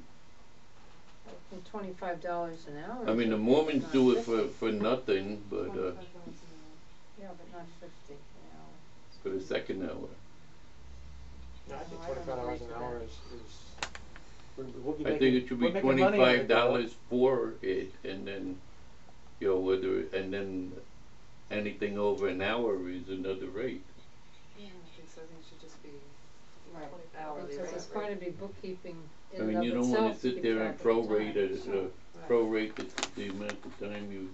From $25 an hour. I mean, the to Mormons not do it 50. for nothing, but, $25 an hour. Yeah, but not 50 an hour. for the second hour. No, I think No, I don't 25 hours agree an to hour that. is, we'll be I making, think it should be we're making money on it, though. $25 for it, and then, you know, and then anything over an hour is another rate. Yeah, I think so, I think it should just be Right. hourly Because rate. it's going to be bookkeeping I in and mean, of you don't wanna itself to sit keep there track and of the prorate time. it, Right. prorate the amount of time you.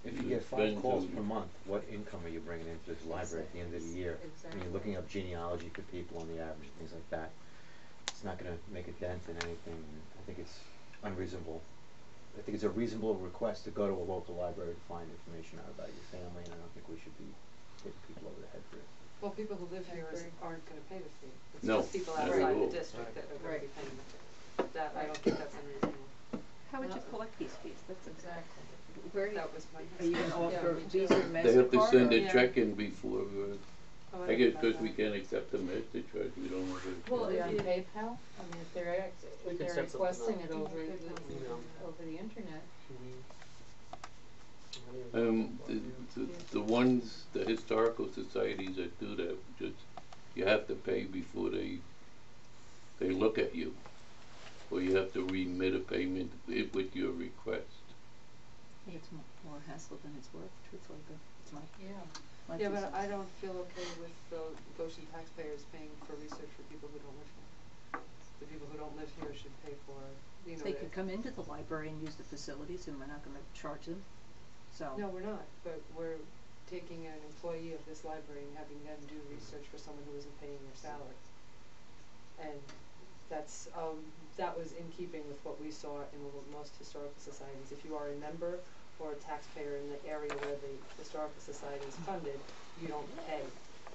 If you you get spend 5 calls to- per month, what income are you bringing into this library at the end of the year? I mean, Exactly. you're looking up genealogy for people on the average, things like that. It's not gonna make a dent in anything, and I think it's unreasonable. I think it's a reasonable request to go to a local library to find information out about your family, and I don't think we should be hitting people over the head for it. Well, people who live here agree. aren't gonna pay the fee. It's No, just people not at outside all. the district that are gonna Right. be paying the fee. That, I don't think that's unreasonable. How would you collect these fees? That's Exactly. where, That was my. are you gonna offer me too. Visa or MasterCard? They have to send or- a Yeah. check in before, Oh, I didn't guess know because we that. can't accept the MasterCard, we don't have a. Well, if on you- PayPal, I mean, if they're We if can they're set something requesting up. it over Email. over the internet. The ones, the historical societies that do that, just, you have to pay before they look at you. Or you have to remit a payment with your request. I think it's more hassle than it's worth, truthfully, but it's my, Yeah. my Yeah, two but cents. I don't feel okay with the Goshen taxpayers paying for research for people who don't live here. The people who don't live here should pay for, you know. They could come into the library and use the facilities and we're not gonna charge them, so. No, we're not, but we're taking an employee of this library and having them do research for someone who isn't paying their salary. And that's, that was in keeping with what we saw in most historical societies. If you are a member or a taxpayer in the area where the historical society is funded, you don't pay.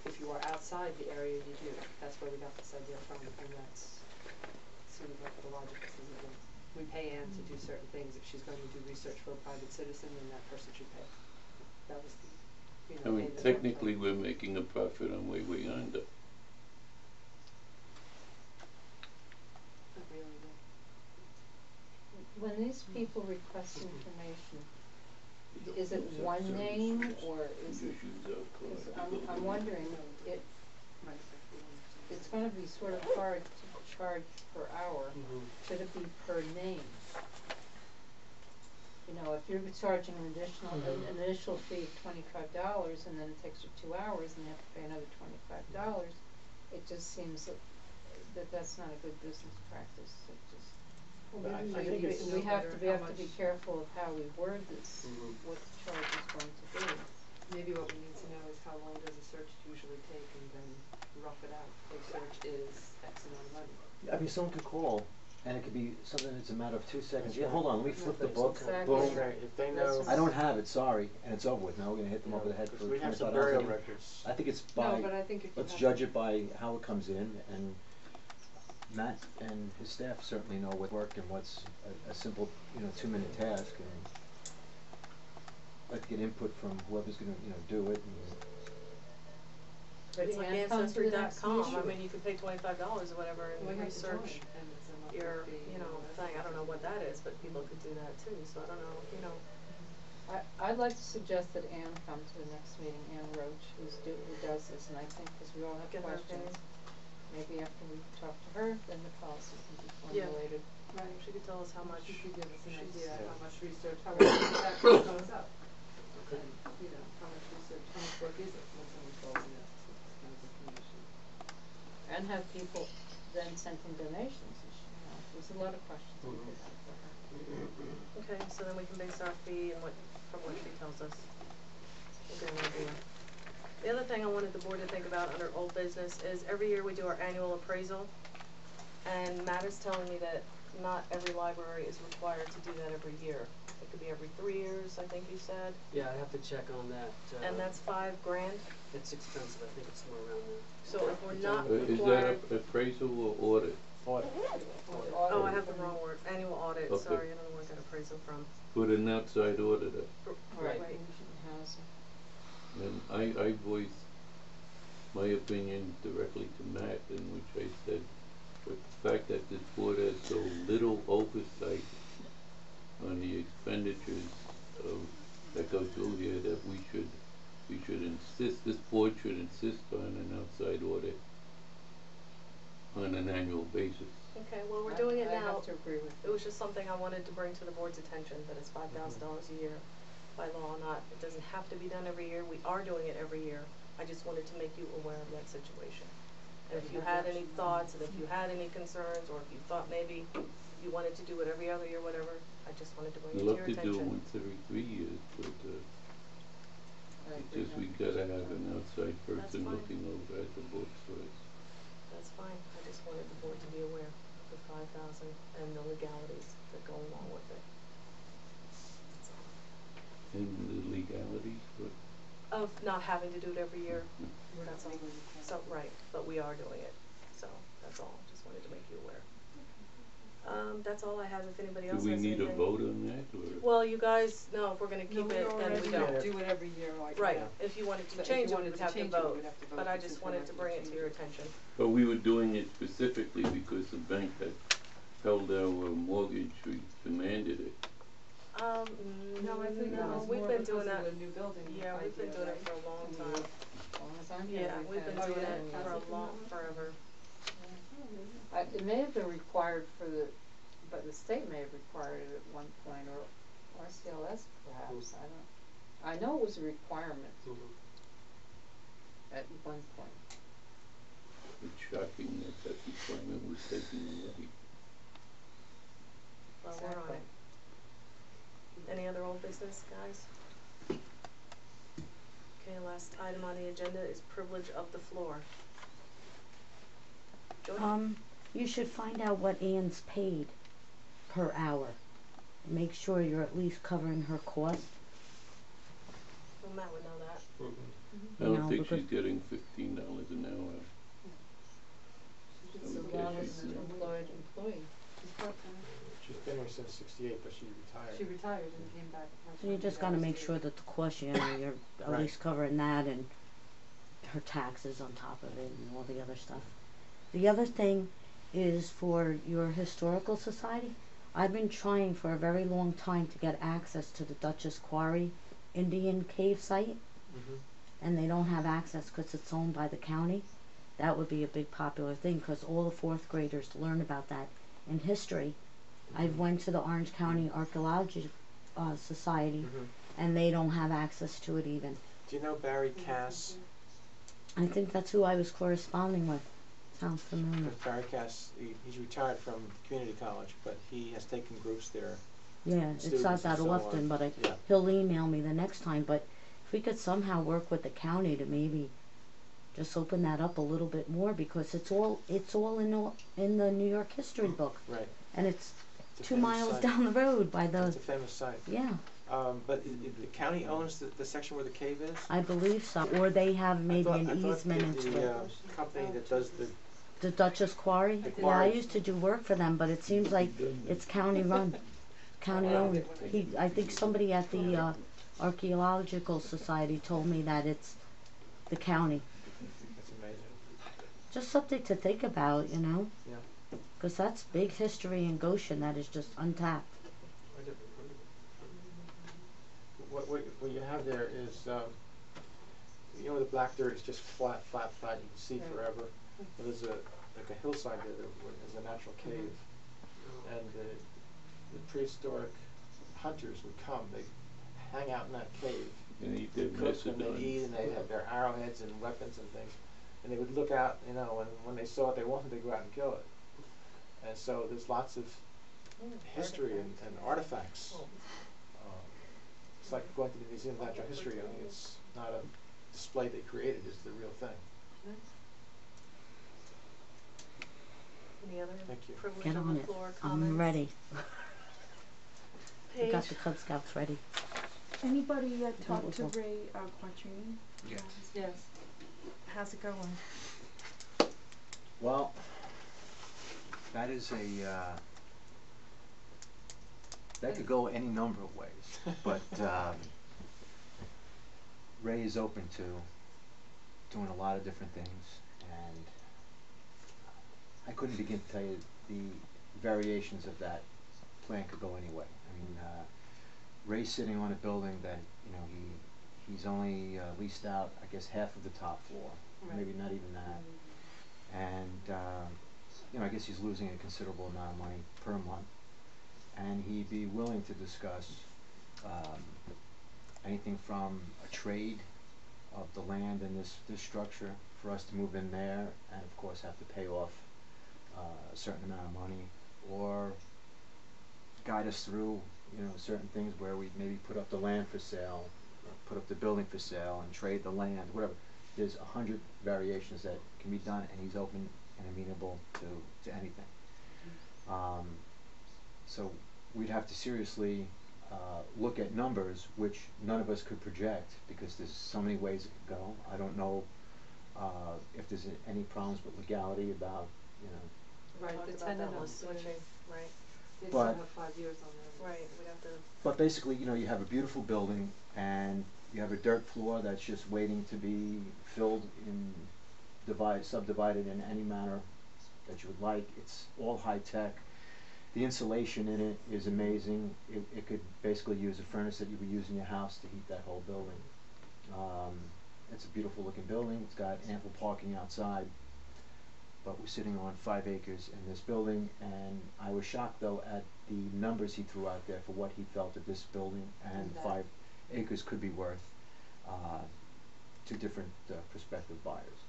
If you are outside the area, you do. That's where we got this idea from, and that's seems like the logical thing to do. We pay Ann to do certain things. If she's going to do research for a private citizen, then that person should pay. That was the, you know, I mean, pay the technically, we're making a profit on way under. Not really, no. When these people request information, is it one name or is it? Cause I'm wondering, it's gonna be sort of hard to charge per hour. Should it be per name? You know, if you're charging an additional, an initial fee of $25 and then it takes you 2 hours and you have to pay another $25, it just seems that that's not a good business practice. It just, But I think it's, we have to be careful of how we word this, what the charge is going to be. Maybe what we need to know is how long does a search usually take, and then rough it out. A search is X amount of money. I mean, someone could call, and it could be something that's a matter of 2 seconds. Yeah, hold on, let me flip the book, Exactly. boom. right, if they know, I don't have it, sorry, and it's over with. Now we're gonna hit them over the head for we have some $25 burial anyway. records. I think it's No, by, but I think if you let's have judge it by how it comes in, and Matt and his staff certainly know what work and what's a simple, 2-minute task, and like to get input from whoever's gonna, do it, and But It's like Ann, come to the next Ancestry.com, I meeting. mean, you can pay $25 or whatever We and have to join, research and it's a monthly your, fee, thing, I don't know what that is, but people could do that too, so I don't know, I'd like to suggest that Ann come to the next meeting, Ann Roach, who does this, and I think, because we all have Get her questions, opinion. maybe after we talk to her, then the policy can be Yeah. formulated. Right. she could tell us how much. She could give us an she's- idea yeah. how much research, how much that comes up. And, how much research, how much work is it when someone calls in this kind of information? And have people then sent in donations, there's a lot of questions we could have for her. Okay, so then we can base our fee and from what she tells us. We'll get an idea. The other thing I wanted the board to think about under old business is every year we do our annual appraisal. And Matt is telling me that not every library is required to do that every year. It to be every 3 years, I think you said, Yeah, I'd have to check on that. and that's $5,000. It's expensive, I think it's somewhere around there. So if we're not Is required, that appraisal or audit? Audit. oh, I have the wrong word, annual audit, Okay. sorry, I don't know where I got appraisal from. With an outside auditor? Right. Has And I voiced my opinion directly to Matt, in which I said, with the fact that this board has so little oversight on the expenditures that go through here, that we should insist, this board should insist on an outside audit on an annual basis. Okay, well, we're doing it I now. have to agree with It was just something I wanted to bring to the board's attention, that it's $5,000 a year by law, not, it doesn't have to be done every year, we are doing it every year. I just wanted to make you aware of that situation. And if you had any thoughts, and if you had any concerns, or if you thought maybe you wanted to do it every other year, whatever, I just wanted to bring it I'd to love your to do it attention. once every 3 years, but I it's agree just with we gotta have an outside That's person fine. looking over at the books first. That's fine, I just wanted the board to be aware of the 5,000 and the legalities that go along with it. That's all. And the legalities, but Of not having to do it every year, We're not that's all. legally required. So, right, but we are doing it, so that's all, just wanted to make you aware. That's all I have, if anybody do else we has anything. need a vote on that, or? Well, you guys, no, if we're gonna keep it, then we don't. Do it every year, like. Right, Yeah. if you wanted to But if you change it, we wanted would to have to change it, we vote, would have to vote but I since just we're wanted not to gonna bring it to change your it. attention. But we were doing it specifically because the bank had held our mortgage, we demanded it. No, I think that was we've more been because doing of that, the new building yeah, we've been idea, doing it right? for a long And time. As long as I'm here, Yeah, we've been had doing it. it for a long, forever. It may have been required for the, but the state may have required it at one point, or RCLS perhaps, I know it was a requirement at one point. It's shocking that that requirement was taken away. Well, we're on Exactly. it. Any other old business, guys? Okay, last item on the agenda is privilege of the floor. Joy? You should find out what Ann's paid per hour. Make sure you're at least covering her costs. Well, Matt would know that. I You don't know, think she's because- getting $15 an hour. So Okay, long as she's an employed employee. She's part-time. She's been here since '68, but she retired. She retired and came back. So you just gotta make sure that the cost, you're at Right. least covering that and her taxes on top of it and all the other stuff. The other thing is for your historical society. I've been trying for a very long time to get access to the Duchess Quarry Indian Cave site, and they don't have access because it's owned by the county. That would be a big popular thing because all the fourth graders learn about that in history. I went to the Orange County Archaeology Society, and they don't have access to it even. Do you know Barry Cass? I think that's who I was corresponding with. Sounds familiar. Barry Cass, he's retired from community college, but he has taken groups there. Yeah, it's Students not and that so often, on. but Yeah. he'll email me the next time. But if we could somehow work with the county to maybe just open that up a little bit more, because it's all in the New York history book, Right. and it's It's a 2 famous miles site. down the road by the It's a famous site. yeah. But the county owns the section where the cave is? I believe so, or they have maybe I an thought easement into the it. company that does The Duchess Quarry? The Yeah, I quarry. used to do work for them, but it seems like it's county run, county owned. I think somebody at the Archaeological Society told me that it's the county. That's amazing. Just something to think about, you know? Yeah. Because that's big history in Goshen that is just untapped. What you have there is, the black dirt is just flat, you can see forever. But there's like a hillside there where there's a natural cave. And the prehistoric hunters would come, they'd hang out in that cave. And eat their They'd cook and they'd Macedon. eat and they'd have their arrowheads and weapons and things. And they would look out, and when they saw what they wanted, they'd go out and kill it. And so there's lots of history and artifacts. It's like going to the Museum of Natural History, only it's not a display they created, it's the real thing. Any other Thank you. privilege Get of on the it. floor comments? I'm ready. We got page. the Cub Scouts ready. Anybody That talk was to all. Ray Quattrini? Yeah. Yes. How's it going? Well, that is that could go any number of ways, but Ray is open to doing a lot of different things, and I couldn't begin to tell you the variations of that plan could go any way. I mean, Ray's sitting on a building that, you know, he's only leased out, I guess, half of the top floor, Right. maybe not even that. And, you know, I guess he's losing a considerable amount of money per month. And he'd be willing to discuss anything from a trade of the land in this structure for us to move in there and, of course, have to pay off a certain amount of money, or guide us through, you know, certain things where we maybe put up the land for sale, or put up the building for sale and trade the land, whatever. There's 100 variations that can be done, and he's open and amenable to anything. So we'd have to seriously look at numbers which none of us could project, because there's so many ways it could go. I don't know if there's any problems with legality about, you know. Right, Talked the about tenant that on list switching, right, They still But- have 5 years on there. right, we'd have to, But basically, you know, you have a beautiful building, and you have a dirt floor that's just waiting to be filled in, subdivided in any manner that you would like. It's all high tech. The insulation in it is amazing. It could basically use a furnace that you would use in your house to heat that whole building. It's a beautiful looking building. It's got ample parking outside. But we're sitting on 5 acres in this building, and I was shocked though at the numbers he threw out there for what he felt that this building and That. 5 acres could be worth to different prospective buyers.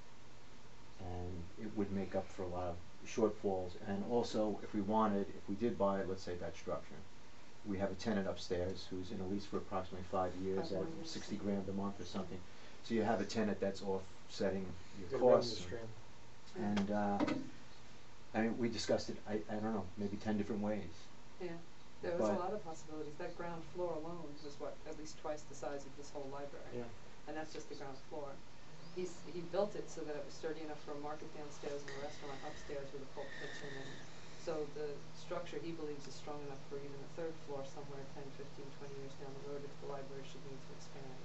And it would make up for a lot of shortfalls. And also, if we did buy, let's say, that structure, we have a tenant upstairs who's in a lease for approximately 5 years at 60 grand a month or something. So you have a tenant that's offsetting your costs. And I mean, we discussed it, I don't know, maybe 10 different ways. Yeah, there was a But- lot of possibilities. That ground floor alone was what, at least twice the size of this whole library. Yeah. And that's just the ground floor. He built it so that it was sturdy enough for a market downstairs and a restaurant upstairs with a full kitchen, and so the structure he believes is strong enough for even a 3rd floor somewhere 10, 15, 20 years down the road if the library should need to expand.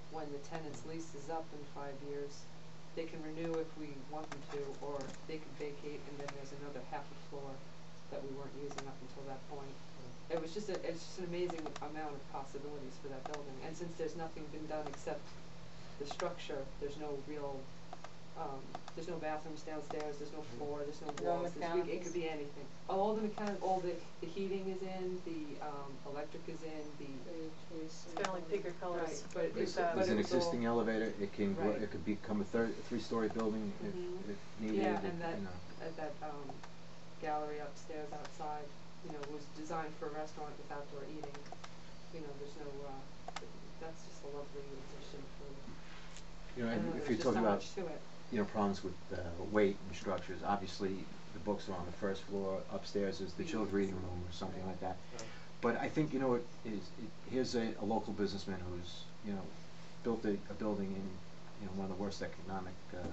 When the tenant's lease is up in 5 years, they can renew if we want them to, or they can vacate, and then there's another half a floor that we weren't using up until that point. It's just an amazing amount of possibilities for that building, and since there's nothing been done except the structure, there's no real, there's no bathrooms downstairs, there's no floor, there's no No walls, it mechanicals. could be anything. All the heating is in, the electric is in, it's kinda like pick your colors. Right, but it- There's but there's it an was all- existing elevator. It can grow, Right. it could become a 3-story building Mhm. if needed. Yeah, it, and that, you know. that gallery upstairs outside, you know, was designed for a restaurant with outdoor eating. You know, there's no, that's just a lovely addition for, You know, I and don't know, if there's you're just talking so about, much to it. you know, problems with weight and structures, obviously the books are on the 1st floor. Upstairs is the children's reading room or something like that. But I think, you know, here's a local businessman who's, you know, built a building in, you know, one of the worst economic, you know,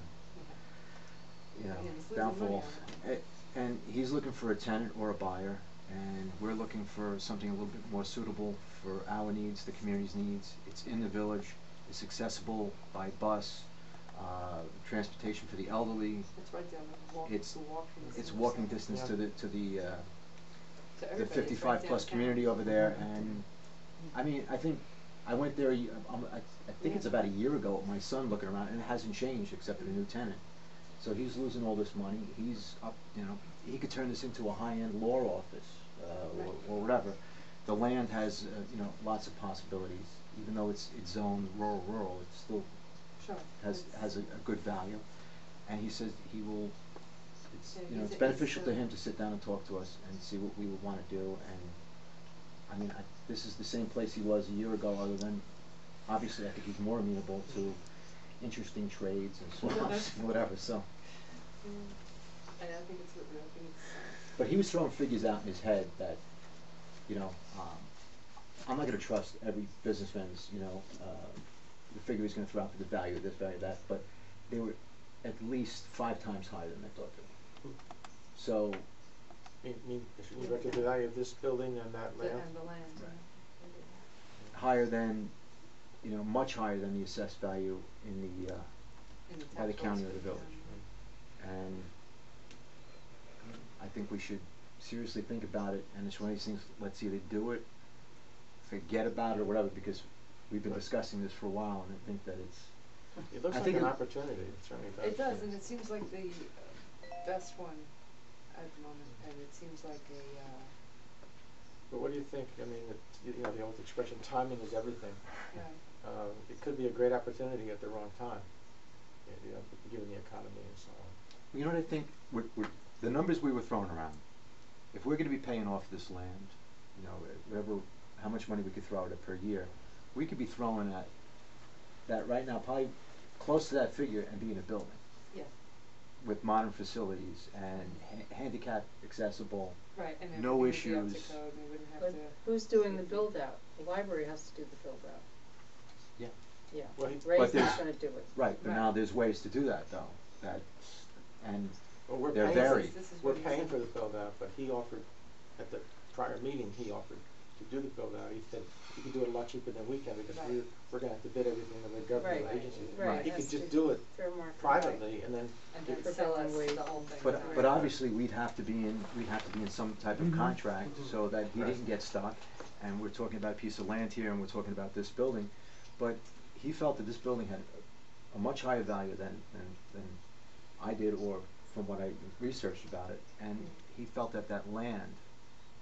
Yeah, he's losing downfall. money on And he's looking for a tenant or a buyer, and we're looking for something a little bit more suitable for our needs, the community's needs. It's in the village, it's accessible by bus, transportation for the elderly. It's right down the walk, It's- the walking distance. It's walking distance to the To the everybody, it's 55 right plus downtown. community over there. And I mean, I think I went there. I think it's about a year ago with my son looking around, and it hasn't changed except for the new tenant. So he's losing all this money. He's up, you know, he could turn this into a high-end law office or whatever. The land has, you know, lots of possibilities. Even though it's zoned rural, it still Sure. has a good value. And he says he will. It's, Yeah, you know, he's it's a- beneficial to he's a- him to sit down and talk to us and see what we would want to do. And I mean, this is the same place he was a year ago, other than obviously I think he's more amenable to interesting trades and swaps and whatever. So, I think it's, but he was throwing figures out in his head that, you know, I'm not gonna trust every businessman's, the figure he's gonna throw out for the value of this, value of that, but they were at least 5 times higher than I thought they were. So, If you look at the value of this building and that land. And the land, higher than, much higher than the assessed value in the, in the by the tax county rolls or the for village. And I think we should seriously think about it, and it's one of these things, let's either do it, forget about it or whatever, because we've been discussing this for a while, and I think that it's, It looks I like think an it- opportunity, it certainly does. It does, and it seems like the best one at the moment, and it seems like a, But what do you think, I mean, the old expression, timing is everything. yeah. It could be a great opportunity at the wrong time, given the economy and so on. you know what I think, the numbers we were throwing around, if we're gonna be paying off this land, whatever, how much money we could throw at it per year, we could be throwing at that right now, probably close to that figure and be in a building Yes, with modern facilities and handicap accessible, right, and no everything would be issues. up to code, and we wouldn't have But to. who's doing the build out? The library has to do the build out. Yeah. Yeah, Well, Ray's But not there's- gonna do it. Right, but Right. now there's ways to do that though, and Well, we're They're paying, varied. This is we're what he paying said. for the build out, but he offered, at the prior meeting, he offered to do the build out. He said he could do it a lot cheaper than we can because Right. we're gonna have to bid everything to the government Right. agencies. Right. He Has could just to do it fair market. privately and then And give then it- sell us prevailing the wage. whole thing. But Right. obviously we'd have to be in some type of contract so that he didn't get stuck. And we're talking about a piece of land here and we're talking about this building, but he felt that this building had a much higher value than I did, or from what I researched about it, and he felt that land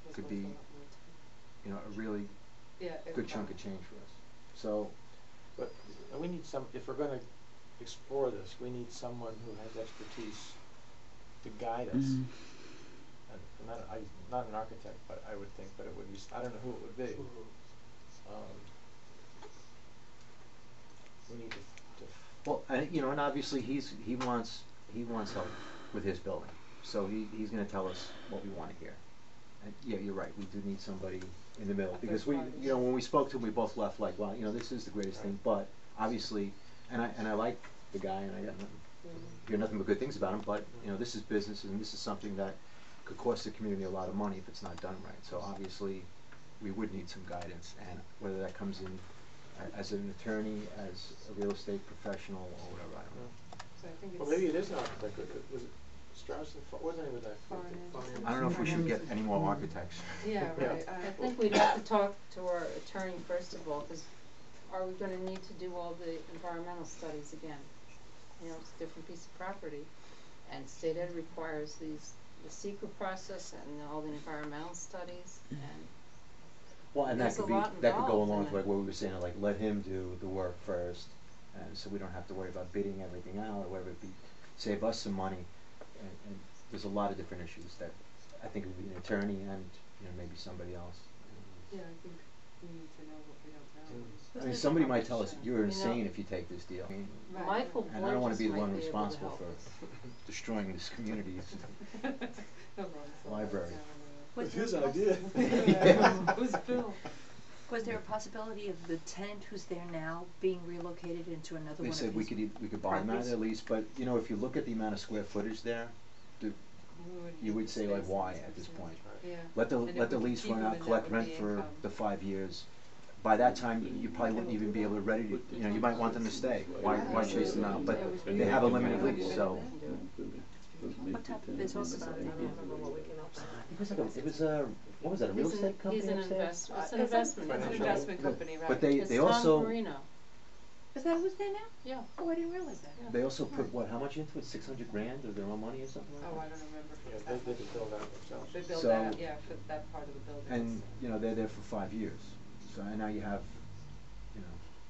Was could worth be, a lot more to- a really Yeah, it good would chunk of probably- change for us. So, But we need if we're gonna explore this, we need someone who has expertise to guide us. Mm. And not an architect, but I would think, but it would be, I don't know who it would be. We need to well, and obviously he wants help with his building, so he's gonna tell us what we wanna hear. And yeah, you're right, we do need somebody in the middle, A because third party. when we spoke to him, we both left like, wow, this is the greatest thing, but obviously, and I like the guy, and I got hear nothing but good things about him, but, this is business, and this is something that could cost the community a lot of money if it's not done right, so obviously, we would need some guidance, and whether that comes in as an attorney, as a real estate professional, or whatever, I don't know. So I think it's. well, maybe it is an architect, was it Strauss and wasn't it with that? Fine. I don't know if we should get any more architects. Yeah, Yeah. right, I think we'd have to talk to our attorney first of all, cause are we gonna need to do all the environmental studies again? It's a different piece of property, and state ed requires the secret process and all the environmental studies, and Well, and that There's could a be, lot that could go involved along in with it. like what we were saying, like let him do the work first, and so we don't have to worry about bidding everything out, or whatever, save us some money, and there's a lot of different issues that I think it would be an attorney and, maybe somebody else. Yeah, I think we need to know what we don't know. I mean, somebody might tell us, you're You insane know- if you take this deal. Right. Michael And I don't wanna Borges be the one might be able to responsible help for us. destroying this community's No, Ron, so library. that's, Was uh, his Who's Bill? Was there a possibility of the tenant who's there now being relocated into another They one of said we his could buy them out of properties? their lease, but, if you look at the amount of square footage there, you would say like, why at this point? Yeah. Let the And if let the we could lease keep run them, out, then collect that would rent be for income. the 5 years. By that time, you probably wouldn't even be able to ready to, you might want them to stay. Why chase them out? But they have a limited lease, so. What type of business is it? It was a, what was that, a real estate company He's an upstairs? it's an investment. It's an investment company, right? But they It's also, Tom Marino. Is that who's there now? Yeah. Oh, I didn't realize that. they also put, how much into it, 600 grand of their own money or something like Oh, that? I don't remember. if Yeah, it's they that did much. the build out themselves. They built So- that, yeah, for that part of the building. And, so. they're there for 5 years. So, and now you have,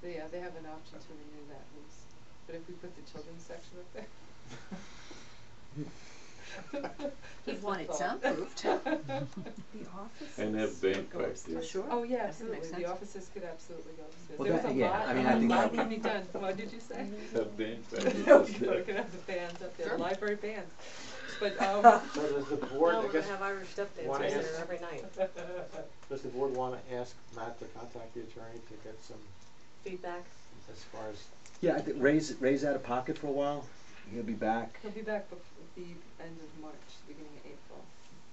Yeah, they have an option to renew that lease, but if we put the children's section up there. He'd want it Thought. soundproofed. The office. And have band Go practice. upstairs. Sure. Oh, yeah, That absolutely, makes the sense. offices could absolutely go upstairs. Well, There's that- a yeah, lot, I mean, I think a lot that- can be done, what did you say? Have band No, practice we up there. could have the bands up there, the library bands. but, So does the board, No, I we're guess, gonna have Irish step wanna dancers ask- there every night. does the board wanna ask Matt to contact the attorney to get some, Feedback. as far as, Yeah, I think Ray's out of pocket for a while. He'll be back. he'll be back the end of March, beginning of April.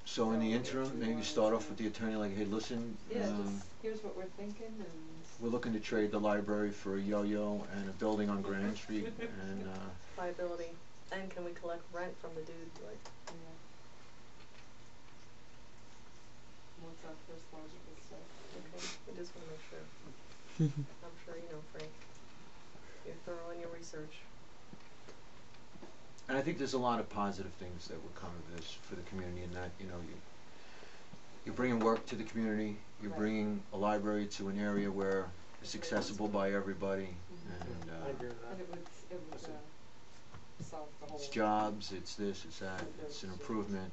So in the So, interim, if you maybe wanna start off say- with the attorney, like, hey, listen, Yeah, just, here's what we're thinking, and, we're looking to trade the library for a yo-yo and a building on Grand Street, and, Liability. And can we collect rent from the dude, like, yeah. What's our first logical step? okay, we just wanna make sure. I'm sure you know, Frank. You're thorough in your research. and I think there's a lot of positive things that would come of this for the community, in that, you know, you're bringing work to the community, you're Right. bringing a library to an area where it's accessible by everybody, and, I agree with And that. it would, Listen. solve the whole. it's jobs, it's this, it's that, it's an improvement.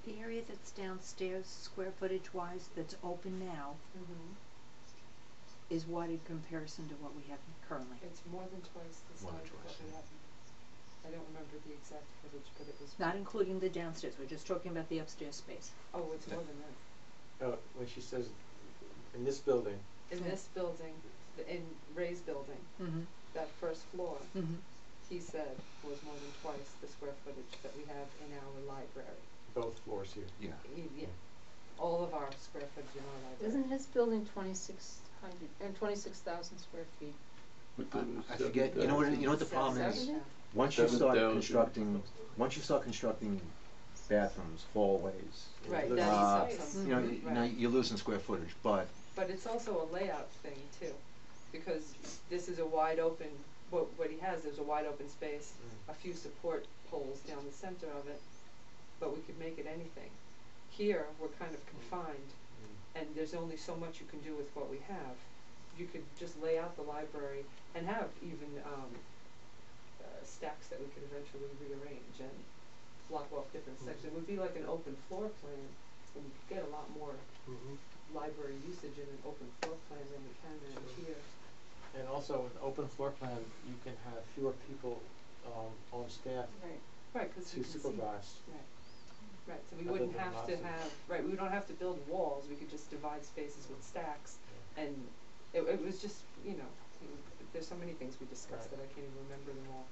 The area that's downstairs, square footage wise, that's open now, Mhm. is what in comparison to what we have currently? It's more than twice the More size than of what twice, we yeah. have. I don't remember the exact footage, but it was. Not including the downstairs, we're just talking about the upstairs space. Oh, it's more than that. When she says, in this building, In this building, in Ray's building, Mm-hmm. that first floor, Mm-hmm. he said was more than twice the square footage that we have in our library. both floors here. Yeah. Yeah, all of our square footage in our library. Isn't his building 26,000 square feet? I forget, you know what the problem is? 70? Once you start 7,000. constructing bathrooms, hallways, Right, Losing that's space. awesome. you know, you know, Right. you're losing square footage, but But it's also a layout thing too, because this is a wide open, what he has, there's a wide open space, a few support poles down the center of it, but we could make it anything. Here, we're kind of confined, and there's only so much you can do with what we have. You could just lay out the library and have even, stacks that we could eventually rearrange and block off different sections. It would be like an open floor plan, and you could get a lot more library usage in an open floor plan than we can manage here. And also, an open floor plan, you can have fewer people, on staff Right, cause to you can see. supervise. Right, so we Other wouldn't than have lots to of- have, right, we don't have to build walls, we could just divide spaces with stacks, and it was just, you know, there's so many things we discussed Right. that I can't even remember them all.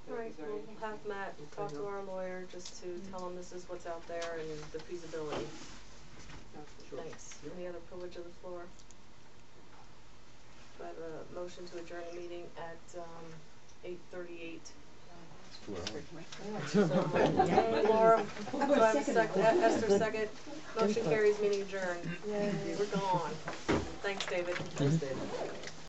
But it Right, was very we'll have interesting. Matt talk to our lawyer just to tell him this is what's out there and the feasibility. Thanks. Any other privilege of the floor? Do I have a motion to adjourn the meeting at 8:38? it's 2 hours. Laura, do I have a second? Esther, second. Motion carries, meeting adjourned. We're gone. Thanks, David. Thanks, David.